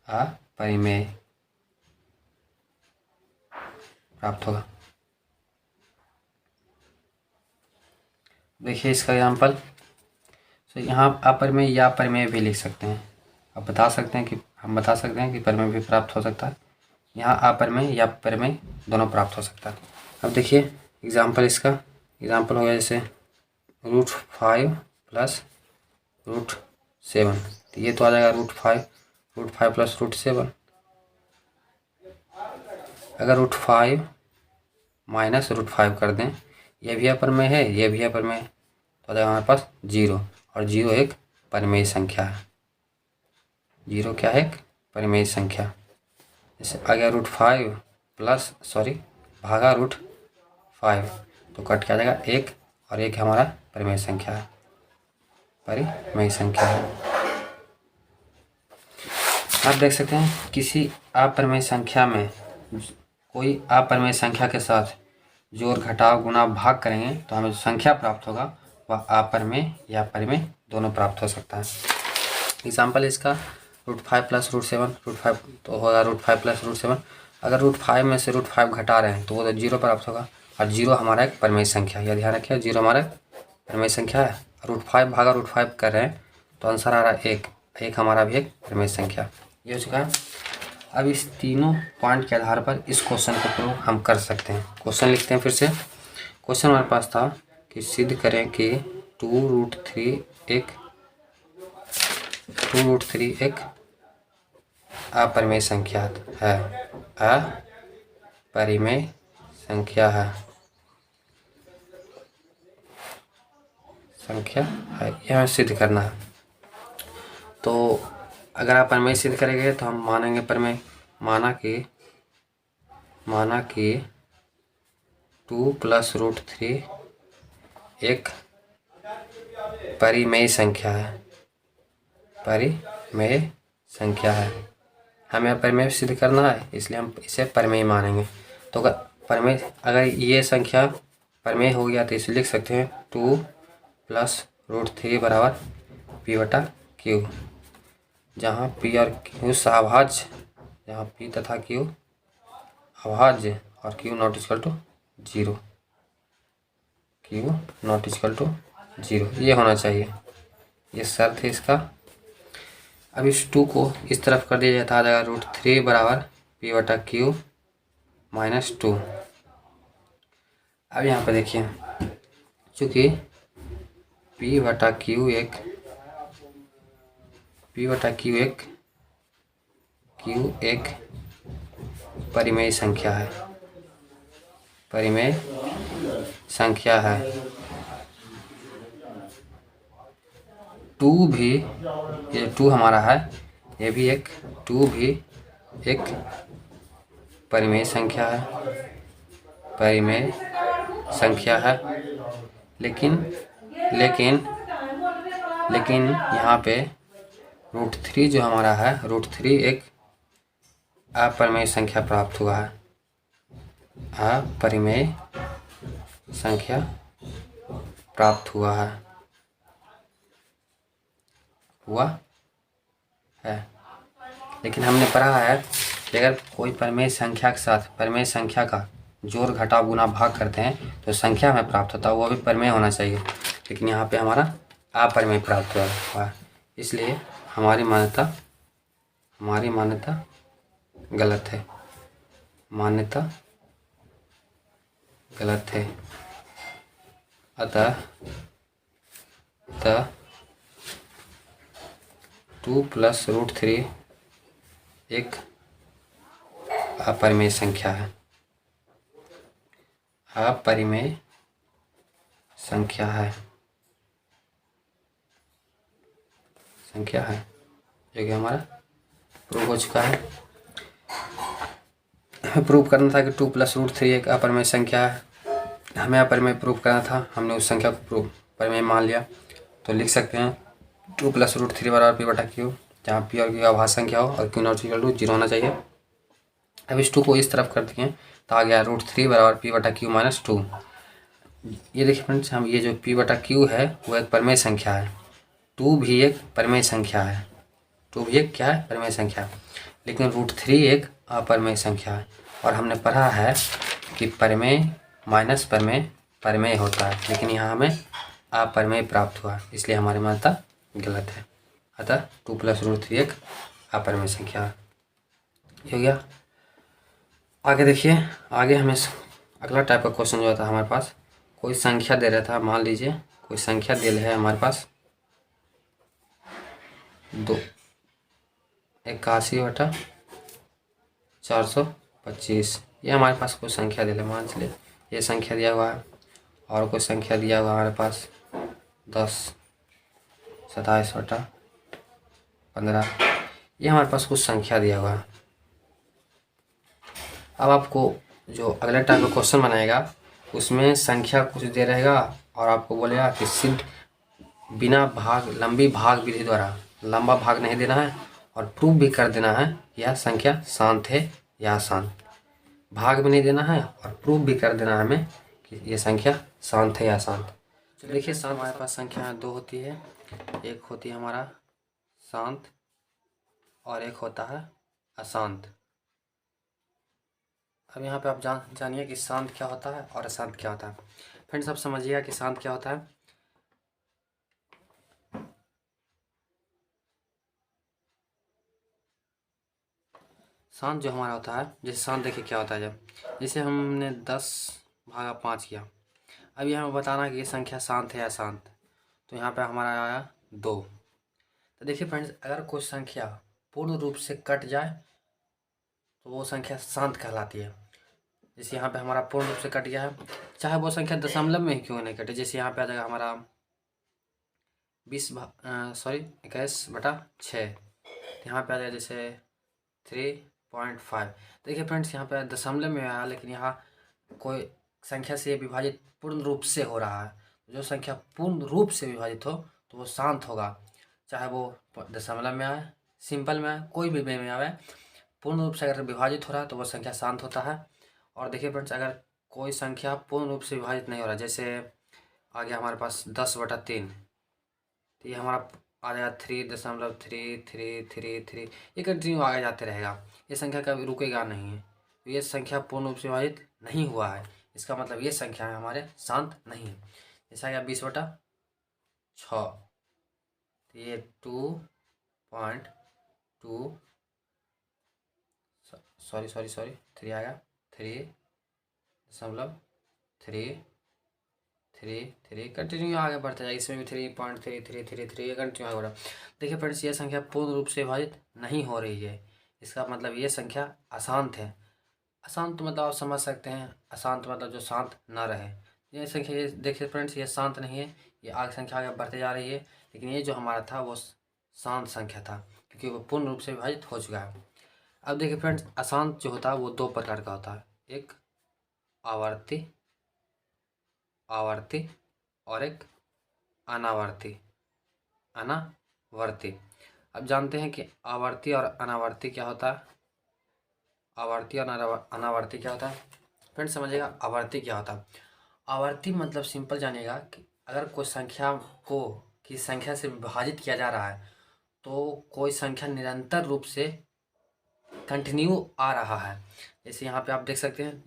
अपरिमेय प्राप्त होगा। देखिए इसका एग्जाम्पल। तो यहाँ अपरिमेय या परिमेय भी लिख सकते हैं। हम बता सकते हैं कि परिमेय भी प्राप्त हो सकता है। यहाँ अपरिमेय या परिमेय दोनों प्राप्त हो सकता है। अब देखिए एग्जाम्पल, इसका एग्जाम्पल हो गया जैसे √5 + √7। तो ये तो आ जाएगा √5 + √7। अगर √5 - √5 कर दें, ये भी अपरिमेय है, ये भी अपरिमेय, तो आ जाएगा हमारे पास 0। और 0 एक परिमेय संख्या है। 0 क्या है? एक परिमेय संख्या। जैसे आ गया √5 भागा √5, तो कट के आ जाएगा 1, और 1 हमारा परिमेय संख्या है, परिमेय संख्या है। आप देख सकते हैं किसी अपरिमेय संख्या में कोई अपरिमेय संख्या के साथ जोड़ घटाव गुणा भाग करेंगे तो हमें जो संख्या प्राप्त होगा वह अपरिमेय या परिमेय दोनों प्राप्त हो सकता है। एग्जाम्पल इसका √5 + √7, √5 तो होगा √5 + √7। अगर √5 में से √5 घटा रहे हैं तो वो तो 0 प्राप्त होगा, और 0 हमारा एक परिमेय संख्या है। यह ध्यान रखिए, 0 हमारा परिमेय संख्या है। √5 भागा √5 कर रहे हैं तो आंसर आ रहा है 1। 1 हमारा भी एक परिमेय संख्या। ये हो चुका है। अब इस तीनों पॉइंट के आधार पर इस क्वेश्चन को प्रूव हम कर सकते हैं। क्वेश्चन लिखते हैं फिर से। क्वेश्चन हमारे पास था कि सिद्ध करें कि 2√3 एक अपरिमेय संख्या है, अपरिमेय संख्या है, ये हमें सिद्ध करना है। तो अगर आप परिमेय सिद्ध करेंगे तो हम मानेंगे परिमेय। माना कि 2 + √3 एक परिमेय संख्या है, परिमेय संख्या है। हमें परिमेय सिद्ध करना है, इसलिए हम इसे परिमेय मानेंगे। तो अगर ये संख्या परिमेय हो गया तो इसे लिख सकते हैं 2 + √3 = p/q, जहाँ p और q सहभाज्य, जहाँ p तथा q अभाज्य और q ≠ 0, q ≠ 0 ये होना चाहिए, ये शर्त है इसका। अब इस 2 को इस तरफ कर दिया जाता है, आ जाएगा √3 = p/q - 2। अब यहाँ पे देखिए, चूँकि p/q एक परिमेय संख्या है, परिमेय संख्या है। 2 भी, ये 2 हमारा है, ये भी 2 भी एक परिमेय संख्या है, परिमेय संख्या है। लेकिन यहाँ पे √3 जो हमारा है, √3 एक अपरिमेय संख्या प्राप्त हुआ है, अपरिमेय संख्या प्राप्त हुआ है। लेकिन हमने पढ़ा है कि अगर कोई परिमेय संख्या के साथ परिमेय संख्या का जोड़ घटाव गुणा भाग करते हैं तो संख्या हमें प्राप्त होता है, वो भी परिमेय होना चाहिए। लेकिन यहाँ पे हमारा अपरिमेय प्राप्त हुआ है, इसलिए हमारी मान्यता गलत है। मान्यता गलत है। अतः 2 + √3 एक अपरिमेय संख्या है। अपरिमेय संख्या है जो कि हमारा प्रूव हो चुका है। हमें प्रूव करना था कि 2 + √3 एक अपरिमेय संख्या है। हमें अपरिमेय प्रूव करना था, हमने उस संख्या को परिमेय मान लिया। तो लिख सकते हैं 2 + √3 बराबर p/q, जहाँ p और q अभाज्य संख्या हो और q नॉट इक्वल टू 0 होना चाहिए। अब इस 2 को इस तरफ कर दिए तो आ गया √3 बराबर p/q - 2। ये देखिए फ्रेंड्स, हम ये जो p/q है वो एक परिमेय संख्या है। 2 भी एक परिमेय संख्या है। 2 भी एक क्या है? परिमेय संख्या है। लेकिन √3 एक अपरिमेय संख्या है। और हमने पढ़ा है कि परिमेय माइनस परिमेय होता है, लेकिन यहाँ हमें अपरिमेय प्राप्त हुआ, इसलिए हमारी मान्यता गलत है। अतः 2 + √3 एक अपरिमेय संख्या है। हो गया। आगे देखिए, आगे हमें अगला टाइप का क्वेश्चन जो था हमारे पास, कोई संख्या दे रहा था। मान लीजिए कोई संख्या दे है हमारे पास 81/425। ये हमारे पास कोई संख्या दे रहा है। मान चलिए ये संख्या दिया हुआ है और कोई संख्या दिया हुआ है हमारे पास 10/27/15। ये हमारे पास कुछ संख्या दिया हुआ है। अब आपको जो अगले टाइप का क्वेश्चन बनाएगा उसमें संख्या कुछ दे रहेगा और आपको बोलेगा कि सिद्ध बिना लंबी भाग विधि द्वारा, लंबा भाग नहीं देना है और प्रूव भी कर देना है यह संख्या शांत है या अशांत। भाग भी नहीं देना है और प्रूव भी कर देना है हमें कि ये संख्या शांत है या अशांत। तो देखिए, शांत हमारे पास संख्या 2 होती है। एक होती है हमारा शांत और एक होता है अशांत। अब यहाँ पे आप जानिए कि शांत क्या होता है और अशांत क्या होता है। फ्रेंड्स, आप समझिएगा कि शांत क्या होता है। शांत जो हमारा होता है, जैसे शांत देखिए क्या होता है। जब जैसे हमने 10/5 किया, अब यहाँ बताना कि ये संख्या शांत है या अशांत, तो यहाँ पे हमारा आया 2। तो देखिए फ्रेंड्स, अगर कोई संख्या पूर्ण रूप से कट जाए तो वो संख्या शांत कहलाती है। जैसे यहाँ पे हमारा पूर्ण रूप से कट गया है, चाहे वो संख्या दशमलव में ही क्यों नहीं कटे। जैसे यहाँ पे आ जाएगा हमारा 21/6। यहाँ पे आ जाएगा जैसे 3.5। देखिए फ्रेंड्स, यहाँ पे दशमलव में आया, लेकिन यहाँ कोई संख्या से विभाजित पूर्ण रूप से हो रहा है। जो संख्या पूर्ण रूप से विभाजित हो तो वो शांत होगा, चाहे वो दशमलव में आए, सिंपल में आए, कोई भी में आए। पूर्ण रूप से अगर विभाजित हो रहा है तो वो संख्या शांत होता है। और देखिए फ्रेंड्स, अगर कोई संख्या पूर्ण रूप से विभाजित नहीं हो रहा, जैसे आ गया हमारे पास 10/3, तो ये हमारा आ जाएगा 3.33333। ये कंटिन्यू आगे जाते रहेगा, ये संख्या कभी रुकेगा नहीं है। तो ये संख्या पूर्ण रूप से विभाजित नहीं हुआ है, इसका मतलब ये संख्या है हमारे शांत नहीं है। जैसा गया 20/6, तो ये 2.2 सॉरी 3 आएगा, 3.333 कंटिन्यू आगे बढ़ता जाएगा। इसमें भी 3.3333 कंटिन्यू आगे बढ़ा। देखिए फ्रेंड्स, ये संख्या पूर्ण रूप से विभाजित नहीं हो रही है, इसका मतलब ये संख्या अशांत है। अशांत मतलब आप समझ सकते हैं, अशांत मतलब जो शांत ना रहे। ये संख्या, ये देखिए फ्रेंड्स, ये शांत नहीं है, ये आगे संख्या आगे बढ़ते जा रही है। लेकिन ये जो हमारा था वो शांत संख्या था, क्योंकि वो पूर्ण रूप से विभाजित हो चुका है। अब देखिए फ्रेंड्स, अशांत जो होता है वो 2 प्रकार का होता है। एक आवर्ती और एक अनावर्ती। अब जानते हैं कि आवर्ती और अनावर्ती क्या होता है। आवर्ती और अनावर्ती क्या होता है फ्रेंड्स, समझिएगा। आवर्ती क्या होता है? आवर्ती मतलब सिंपल जानिएगा कि अगर कोई संख्या को किसी संख्या से विभाजित किया जा रहा है तो कोई संख्या निरंतर रूप से कंटिन्यू आ रहा है। जैसे यहाँ पे आप देख सकते हैं,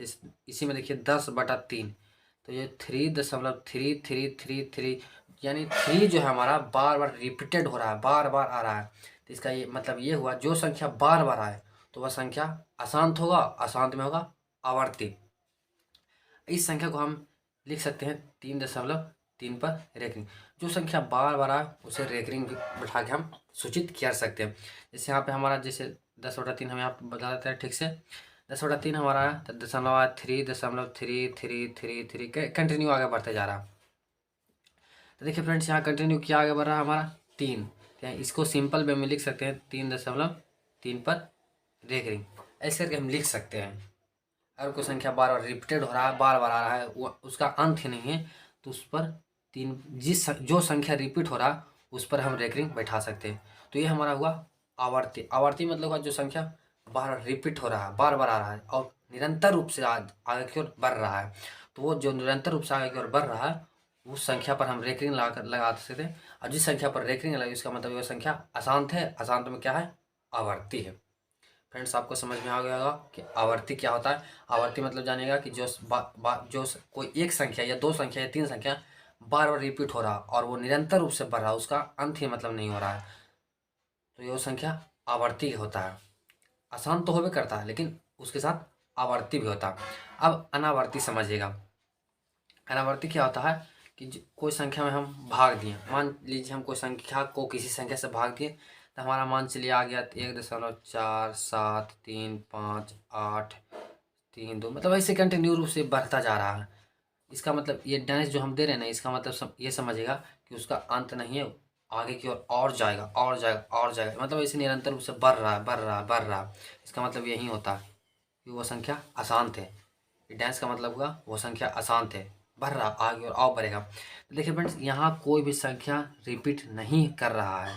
इसी में देखिए 10/3, तो ये 3.3333, यानी 3 जो है हमारा बार बार रिपीटेड हो रहा है, बार बार आ रहा है। तो इसका ये मतलब ये हुआ, जो संख्या बार बार आए तो वह संख्या अशांत होगा, अशांत में होगा आवर्ती। इस संख्या को हम लिख सकते हैं 3.3 पर रेकरिंग। जो संख्या बार बार आए उसे रेकरिंग बैठा के हम सूचित कर सकते हैं। जैसे यहाँ पे हमारा जैसे 10/3 हम यहाँ पे बता देते हैं ठीक से। 10/3 हमारा है तो 3.33333 कंटिन्यू आगे बढ़ते जा रहा। तो देखिए फ्रेंड्स, यहाँ कंटिन्यू क्या आगे बढ़ रहा है हमारा 3। इसको सिंपल वे में लिख सकते हैं 3.3 पर रेकरिंग, ऐसे करके हम लिख सकते हैं। अगर कोई संख्या बार बार रिपीटेड हो रहा है, बार बार आ रहा है, वो उसका अंत ही नहीं है, तो उस पर जो संख्या रिपीट हो रहा है उस पर हम रेकरिंग बैठा सकते हैं। तो ये हमारा हुआ आवर्ती। आवर्ती मतलब हुआ जो संख्या बार बार रिपीट हो रहा है, बार बार आ रहा है और निरंतर रूप से आगे की ओर बढ़ रहा है। तो वो जो निरंतर रूप से आगे की ओर बढ़ रहा है उस संख्या पर हम रेकरिंग लगा सकते हैं। और जिस संख्या पर रेकरिंग लगी उसका मतलब वह संख्या अशांत है। अशांत में क्या है? आवर्ती है। फ्रेंड्स, आपको समझ में आ गया होगा कि आवर्ती क्या होता है। आवर्ती मतलब जानिएगा कि कोई एक संख्या या दो संख्या या तीन संख्या बार बार रिपीट हो रहा और वो निरंतर रूप से बढ़ रहा, उसका अंत ही मतलब नहीं हो रहा है, तो ये संख्या आवर्ती होता है। अशांत तो होवे करता है लेकिन उसके साथ आवर्ती भी होता है। अब अनावर्ती समझिएगा। अनावर्ती क्या होता है कि कोई संख्या में हम भाग दिए, मान लीजिए हम कोई संख्या को किसी संख्या से भाग दिए, तो हमारा मान चलिए आ गया 1.4735832, मतलब ऐसे कंटिन्यू रूप से बढ़ता जा रहा है। इसका मतलब ये डैश जो हम दे रहे हैं ना, इसका मतलब ये समझिएगा कि उसका अंत नहीं है, आगे की ओर और जाएगा और जाएगा और जाएगा, मतलब ऐसे निरंतर रूप से बढ़ रहा है बढ़ रहा है बढ़ रहा है। इसका मतलब यही होता है कि वो संख्या अशांत है। डैश का मतलब हुआ वो संख्या अशांत है, बढ़ रहा आगे और बढ़ेगा। तो देखिए फ्रेंड्स, यहाँ कोई भी संख्या रिपीट नहीं कर रहा है,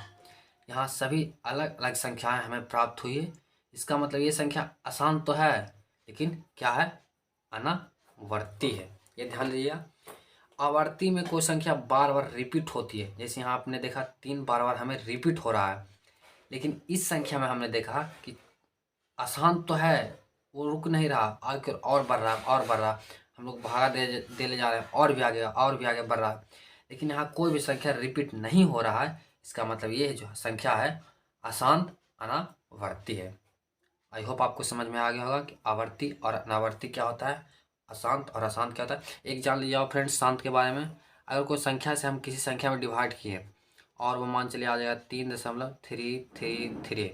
यहाँ सभी अलग अलग संख्याएं हमें प्राप्त हुई है। इसका मतलब ये संख्या अशांत तो है लेकिन क्या है? अनावर्ती है। ये ध्यान दीजिएगा। आवर्ती में कोई संख्या बार बार रिपीट होती है, जैसे यहाँ आपने देखा 3 बार बार हमें रिपीट हो रहा है, लेकिन इस संख्या में हमने देखा कि अशांत तो है, वो रुक नहीं रहा, आगे और बढ़ रहा और बढ़ रहा, हम लोग भागा दे ले जा रहे हैं और भी आगे और भी आगे बढ़ रहा है, लेकिन यहाँ कोई भी संख्या रिपीट नहीं हो रहा है। इसका मतलब ये है जो संख्या है अशांत अनावर्ती है। आई होप आपको समझ में आ गया होगा कि आवर्ती और अनावर्ती क्या होता है, अशांत और अशांत क्या होता है। एक जान लीजिए फ्रेंड्स शांत के बारे में। अगर कोई संख्या से हम किसी संख्या में डिवाइड किए और वो मान चलिए आ जाएगा 3.333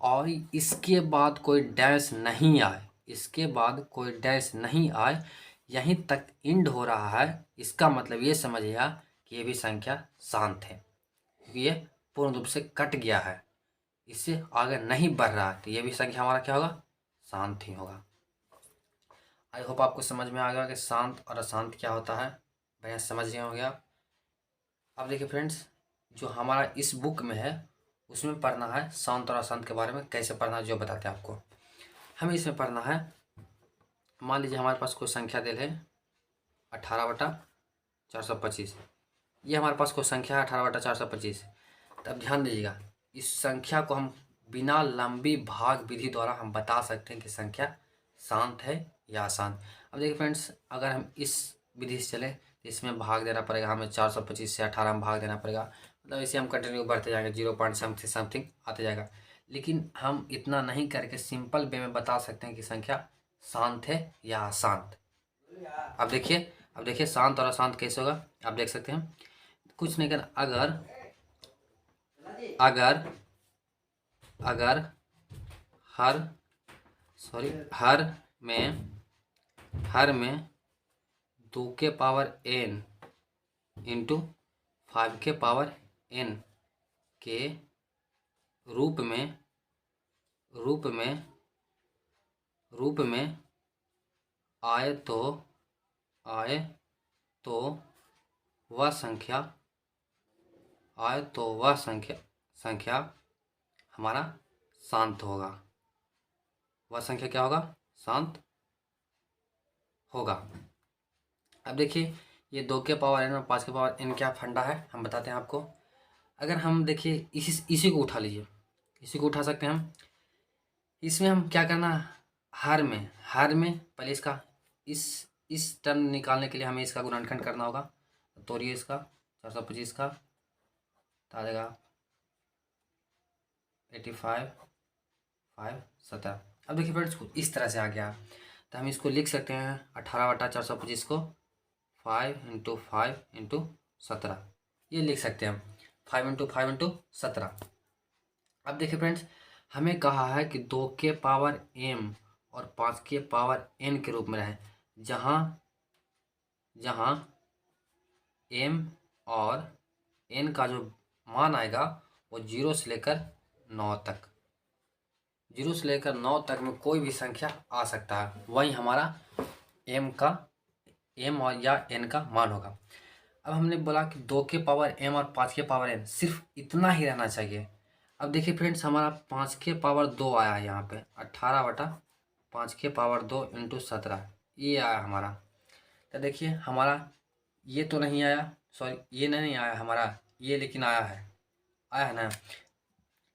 और इसके बाद कोई डैश नहीं आए, इसके बाद कोई डैश नहीं आए, यहीं तक इंड हो रहा है, इसका मतलब ये समझिएगा कि ये भी संख्या शांत है, क्योंकि ये पूर्ण रूप से कट गया है, इससे आगे नहीं बढ़ रहा है, तो ये भी संख्या हमारा क्या होगा? शांत ही होगा। आई होप आपको समझ में आ गया कि शांत और अशांत क्या होता है, बढ़िया समझ गए हो गया। अब देखिए फ्रेंड्स, जो हमारा इस बुक में है उसमें पढ़ना है शांत और अशांत के बारे में। कैसे पढ़ना है जो बताते हैं आपको। हमें इसमें पढ़ना है, मान लीजिए हमारे पास कोई संख्या दे है 18/425, ये हमारे पास कोई संख्या है 18/425। तब ध्यान दीजिएगा, इस संख्या को हम बिना लंबी भाग विधि द्वारा हम बता सकते हैं कि संख्या शांत है या अशांत। अब देखिए फ्रेंड्स, अगर हम इस विधि से चले तो इसमें भाग देना पड़ेगा हमें, 425 से 18 में भाग देना पड़ेगा, मतलब इसे हम कंटिन्यू बढ़ते जाएंगे, 0.समथिंग आते जाएगा। लेकिन हम इतना नहीं करके सिंपल वे में बता सकते हैं कि संख्या शांत है या अशांत। अब देखिए शांत और अशांत कैसे होगा, आप देख सकते हैं। कुछ नहीं कर, अगर अगर अगर हर में 2 के पावर n इंटू 5 के पावर n के रूप में आए तो वह संख्या हमारा शांत होगा। वह संख्या क्या होगा? शांत होगा। अब देखिए, ये 2 के पावर n और 5 के पावर n क्या फंडा है हम बताते हैं आपको। अगर हम देखिए इसी को उठा लीजिए, इसी को उठा सकते हैं हम। इसमें हम क्या करना, हर में पहले इसका इस टर्म निकालने के लिए हमें इसका गुणनखंड करना होगा। तोड़िए इसका 425 का, तो आ जाएगा 85 5 17। अब देखिए फ्रेंड्स इस तरह से आ गया, तो हम इसको लिख सकते हैं 18/425 को 5 × 5 × 17, ये लिख सकते हैं हम 5 × 5 × 17। अब देखिए फ्रेंड्स हमें कहा है कि 2 के पावर m और 5 के पावर n के रूप में रहे, जहाँ जहाँ m और n का जो मान आएगा वो 0 से लेकर 9 तक, 0 से लेकर 9 तक में कोई भी संख्या आ सकता है, वही हमारा m और या n का मान होगा। अब हमने बोला कि 2 के पावर m और 5 के पावर n, सिर्फ इतना ही रहना चाहिए। अब देखिए फ्रेंड्स हमारा 5 के पावर 2 आया है यहाँ पे 18/5 के पावर 2 × 17, ये आया हमारा। तो देखिए हमारा ये तो नहीं आया, सॉरी ये नहीं आया हमारा, ये लेकिन आया है ना,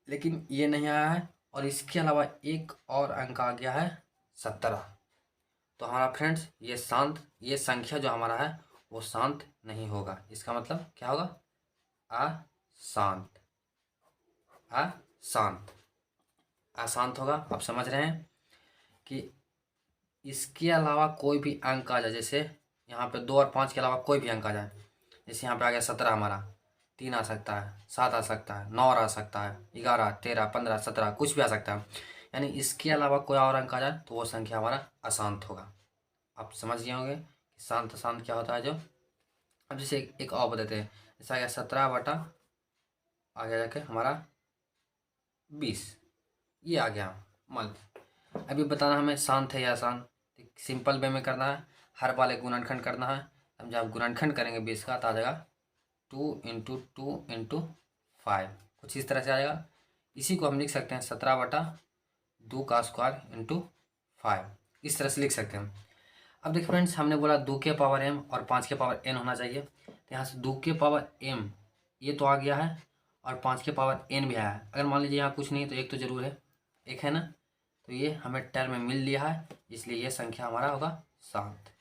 लेकिन ये नहीं आया है। और इसके अलावा एक और अंक आ गया है 17। तो हमारा फ्रेंड्स ये संख्या जो हमारा है वो शांत नहीं होगा। इसका मतलब क्या होगा? अशांत, अशांत, अशांत होगा। आप समझ रहे हैं कि इसके अलावा कोई भी अंक आ जाए, जैसे यहाँ पे 2 और 5 के अलावा कोई भी अंक आ जाए, जैसे यहाँ पे आ गया 17, हमारा 3 आ सकता है, 7 आ सकता है, 9 आ सकता है, 11, 13, 15, 17 कुछ भी आ सकता है। यानी इसके अलावा कोई और अंक आ जाए तो वो संख्या हमारा अशांत होगा। आप समझ गए होंगे कि शांत अशांत क्या होता है जो। अब जैसे एक और बताते हैं, जैसे आ गया 17 आगे जाके हमारा 20, ये आ गया। मान अभी बताना हमें शांत है या अशांत, सिंपल वे में करना है, हर बार एक गुणनखंड करना है। हम जब गुणनखंड करेंगे 20 का तो आ जाएगा 2 × 2 × 5, कुछ इस तरह से आएगा। इसी को हम लिख सकते हैं 17/2 का स्क्वायर × 5, इस तरह से लिख सकते हैं हम। अब देखिए फ्रेंड्स हमने बोला 2 के पावर m और 5 के पावर n होना चाहिए, तो यहाँ से 2 के पावर m ये तो आ गया है और 5 के पावर n भी आया है। अगर मान लीजिए यहाँ कुछ नहीं है तो एक तो जरूर है, एक है ना, तो ये हमें टर्म में मिल लिया है, इसलिए ये संख्या हमारा होगा शांत।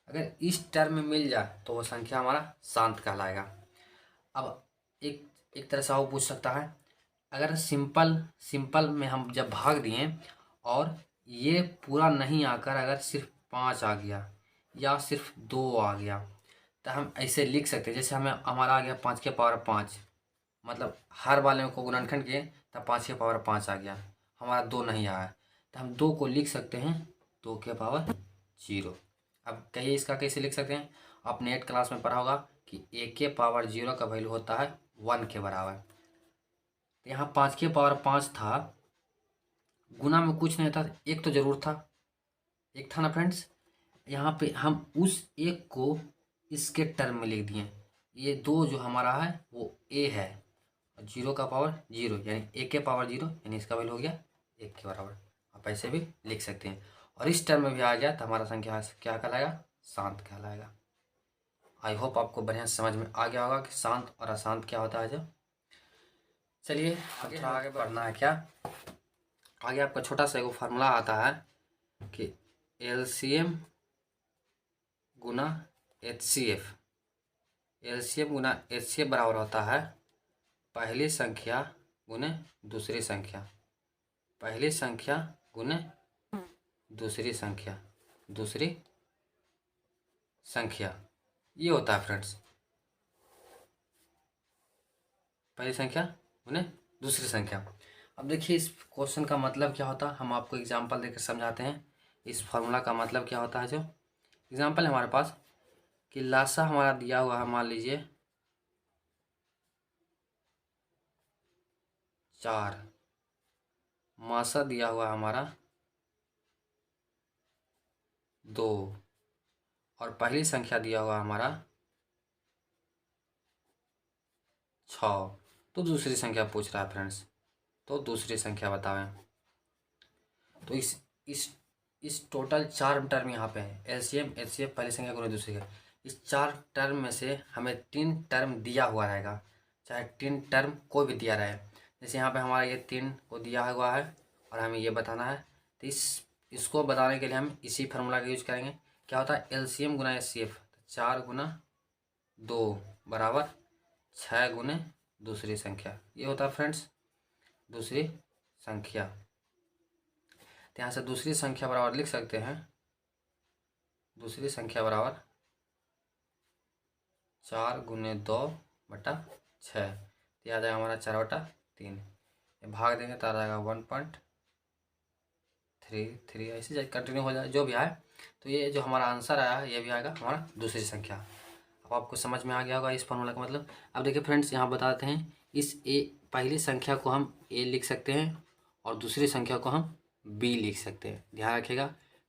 अगर इस टर्म में मिल जाए तो वो संख्या हमारा शांत कहलाएगा। अब एक तरह से वो पूछ सकता है, अगर सिंपल में हम जब भाग दिए और ये पूरा नहीं आकर अगर सिर्फ 5 आ गया या सिर्फ 2 आ गया, तो हम ऐसे लिख सकते हैं, जैसे हमें हमारा आ गया 5 के पावर 5, मतलब हर वाले को गुणनखंड किए तब 5 के पावर 5 आ गया, हमारा 2 नहीं आया, तो हम 2 को लिख सकते हैं 2 के पावर 0। अब कहिए इसका कैसे लिख सकते हैं? आपने 8 क्लास में पढ़ा होगा कि a के पावर 0 का वैल्यू होता है 1 के बराबर। तो यहाँ 5 के पावर 5 था, गुना में कुछ नहीं था, एक तो जरूर था, एक था ना फ्रेंड्स। यहाँ पे हम उस एक को इसके टर्म में लिख दिए, ये 2 जो हमारा है वो a है, 0 का पावर 0 यानी a के पावर 0, यानी इसका वैल्यू हो गया 1 के बराबर। आप ऐसे भी लिख सकते हैं, और इस टर्म में भी आ गया तो हमारा संख्या क्या कहलाएगा? शांत कहलाएगा। आई होप आपको बढ़िया समझ में आ गया होगा कि शांत और अशांत क्या होता है जो। चलिए आगे बढ़ना है क्या? आगे आपका छोटा सा एगो फार्मूला आता है कि LCM गुना HCF, LCM गुना HCF बराबर होता है पहली संख्या गुने दूसरी संख्या, पहली संख्या गुने दूसरी संख्या, दूसरी संख्या, ये होता है फ्रेंड्स, पहली संख्या गुने दूसरी संख्या। अब देखिए इस क्वेश्चन का मतलब क्या होता है, हम आपको एग्जांपल देकर समझाते हैं। इस फार्मूला का मतलब क्या होता है जो एग्जांपल है हमारे पास कि लासा हमारा दिया हुआ है, मान लीजिए 4, मासा दिया हुआ है हमारा 2, और पहली संख्या दिया हुआ हमारा 6। तो दूसरी संख्या पूछ रहा है फ्रेंड्स, तो दूसरी संख्या बतावें। तो इस टोटल 4 टर्म यहाँ पे है, LCM HCF पहली संख्या गुना दूसरी संख्या। इस 4 टर्म में से हमें 3 टर्म दिया हुआ रहेगा, चाहे 3 टर्म कोई भी दिया रहे। जैसे यहाँ पे हमारा ये 3 को दिया हुआ है और हमें ये बताना है, तो इसको बताने के लिए हम इसी फार्मूला का यूज करेंगे। क्या होता है? LCM गुना HCF, 4 गुना 2 बराबर 6 गुने दूसरी संख्या, ये होता है फ्रेंड्स। दूसरी संख्या। तो यहाँ से दूसरी संख्या बराबर लिख सकते हैं, दूसरी संख्या बराबर 4 गुने 2/6। तो आ जाएगा हमारा 4/3। ये भाग देंगे तो आ जाएगा 1.33। ऐसे कंटिन्यू हो जाए जो भी आए। तो ये जो हमारा आंसर आया ये भी आएगा हमारा दूसरी संख्या। अब आपको समझ में आ गया होगा इस फॉर्मूला का मतलब। अब देखिए फ्रेंड्स, यहाँ बताते हैं इस पहली संख्या को हम a लिख सकते हैं और दूसरी संख्या को हम b लिख सकते हैं। ध्यान रखिएगा,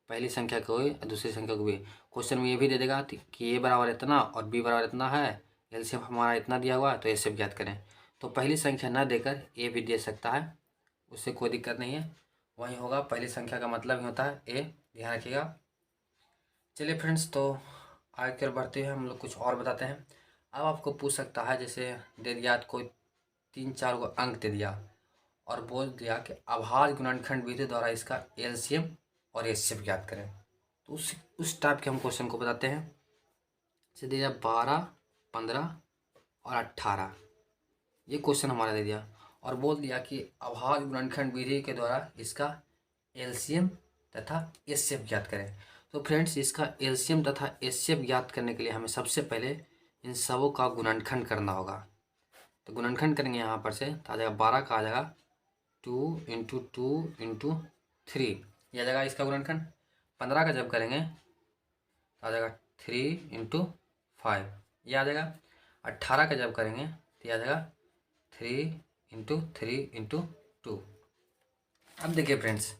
पहली संख्या को a और दूसरी संख्या को b। क्वेश्चन में ये भी दे देगा कि a बराबर इतना और b बराबर इतना है, एलसीएम हमारा इतना दिया हुआ है, तो एलसीएम ज्ञात करें। तो पहली संख्या ना देकर a भी दे सकता है, उससे कोई दिक्कत नहीं है, वही होगा। पहली संख्या का मतलब ही होता है a, ध्यान रखिएगा। चलिए फ्रेंड्स, तो आगे की ओर बढ़ते हुए हम लोग कुछ और बताते हैं। अब आपको पूछ सकता है, जैसे दे दिया कोई 3-4 को अंक दे दिया और बोल दिया कि अभाज्य गुणनखंड विधि द्वारा इसका एलसीएम और एचसीएफ ज्ञात करें। तो उस टाइप के हम क्वेश्चन को बताते हैं। जैसे दे दिया 12, 15 और 18, ये क्वेश्चन हमारा दे दिया और बोल दिया कि अभाज्य गुणनखंड विधि के द्वारा इसका एलसीएम तथा एचसीएफ ज्ञात करें। तो फ्रेंड्स, इसका एलसीएम तथा एचसीएफ ज्ञात करने के लिए हमें सबसे पहले इन सबों का गुणनखंड करना होगा। तो गुणनखंड करेंगे यहाँ पर से, तो आ जाएगा 12 का आ जाएगा 2 × 2 × 3, यह आ जाएगा इसका गुणनखंड। 15 का जब करेंगे तो आ जाएगा 3 × 5, ये आ जाएगा। 18 का जब करेंगे तो ये आ जाएगा 3 × 3 × 2। अब देखिए फ्रेंड्स,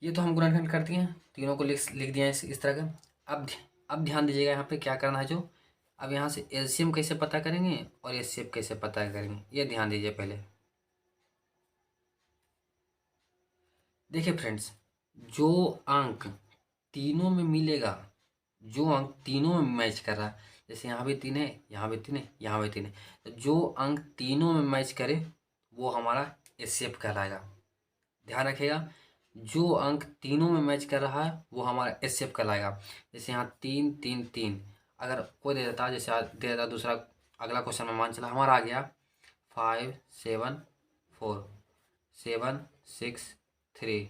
ये तो हम गुणनखंड कर दिए हैं, तीनों को लिख दिया इस तरह का। अब ध्यान दीजिएगा यहाँ पे क्या करना है। जो अब यहाँ से एलसीएम कैसे पता करेंगे और एचसीएफ कैसे पता करेंगे, ये ध्यान दीजिए पहले। देखिए फ्रेंड्स, जो अंक तीनों में मिलेगा, जो अंक तीनों में मैच कर रहा है, जैसे यहाँ भी 3 है, यहाँ भी 3 है, यहाँ भी 3 है, तो जो अंक तीनों में मैच करे वो हमारा एचसीएफ कहलाएगा। ध्यान रखिएगा, जो अंक तीनों में मैच कर रहा है वो हमारा एचसीएफ कहलाएगा। जैसे यहाँ 3 3 3, अगर कोई दे देता, जैसे दे देता दूसरा, अगला क्वेश्चन में मान चला हमारा आ गया 5 7 4 7 6 3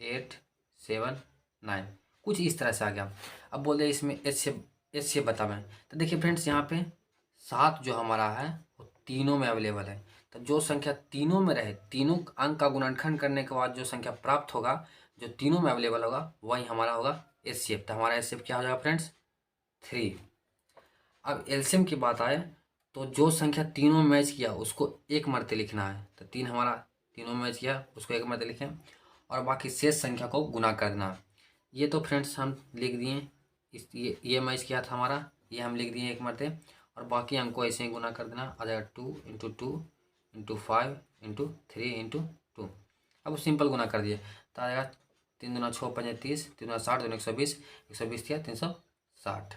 8 7 9, कुछ इस तरह से आ गया। अब बोल दे इसमें एचसीएफ बता मैं। तो देखिए फ्रेंड्स, यहाँ पे 7 जो हमारा है वो तीनों में अवेलेबल है। तो जो संख्या तीनों में रहे, तीनों अंक का गुणनखंड करने के बाद जो संख्या प्राप्त होगा, जो तीनों में अवेलेबल होगा, वही हमारा होगा एचसीएफ। तो हमारा एचसीएफ क्या हो जाएगा फ्रेंड्स? 3। अब एलसीएम की बात आए तो जो संख्या तीनों में मैच किया उसको एक मरते लिखना है। तो 3 हमारा तीनों में मैच किया, उसको एक मरते लिखें और बाकी शेष संख्या को गुना कर देना। ये तो फ्रेंड्स हम लिख दिए, ये मैच किया था हमारा, ये हम लिख दिए एक मरते, और बाकी अंकों ऐसे ही गुना कर देना। आ जाएगा 2 × 2 × 5 × 3 × 2। अब सिंपल गुना कर दिए तो आ जाएगा 3 दूना 6 5 30, 3 दूना 60, 2 120, 120 किया 360।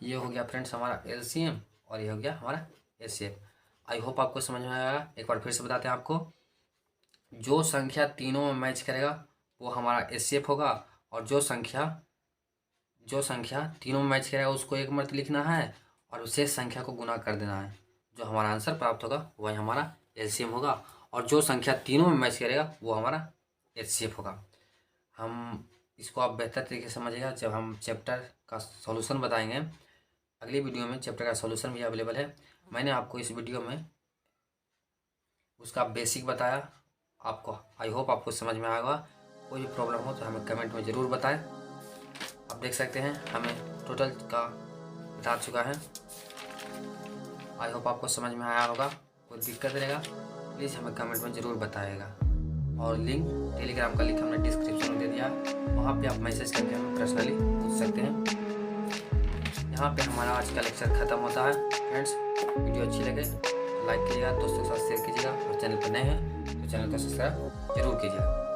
ये हो गया फ्रेंड्स हमारा एलसीएम और ये हो गया हमारा एचसीएफ। आई होप आपको समझ में आएगा। एक बार फिर से बताते हैं आपको, जो संख्या तीनों में मैच करेगा वो हमारा एचसीएफ होगा, और जो संख्या तीनों में मैच करेगा उसको एक मर्त लिखना है और शेष संख्या को गुना कर देना है। जो हमारा आंसर प्राप्त होगा वही हमारा एलसीएम होगा, और जो संख्या तीनों में मैच करेगा वो हमारा एचसीएफ होगा। हम इसको आप बेहतर तरीके से समझिएगा जब हम चैप्टर का सॉल्यूशन बताएंगे। अगली वीडियो में चैप्टर का सॉल्यूशन भी अवेलेबल है। मैंने आपको इस वीडियो में उसका बेसिक बताया, आपको आई होप आपको समझ में आएगा। कोई भी प्रॉब्लम हो तो हमें कमेंट में ज़रूर बताएं। आप देख सकते हैं हमें टोटल का बता चुका है। आई होप आपको समझ में आया होगा। कोई दिक्कत रहेगा प्लीज़ हमें कमेंट में ज़रूर बताइएगा। और लिंक टेलीग्राम का लिंक हमने डिस्क्रिप्शन में दे दिया, वहाँ पे आप मैसेज करके हमें पर्सनली पूछ सकते हैं। यहाँ पे हमारा आज का लेक्चर ख़त्म होता है। फ्रेंड्स, वीडियो अच्छी लगे लाइक कीजिएगा, दोस्तों के साथ शेयर कीजिएगा, और चैनल पर नए हैं तो चैनल को सब्सक्राइब जरूर कीजिएगा।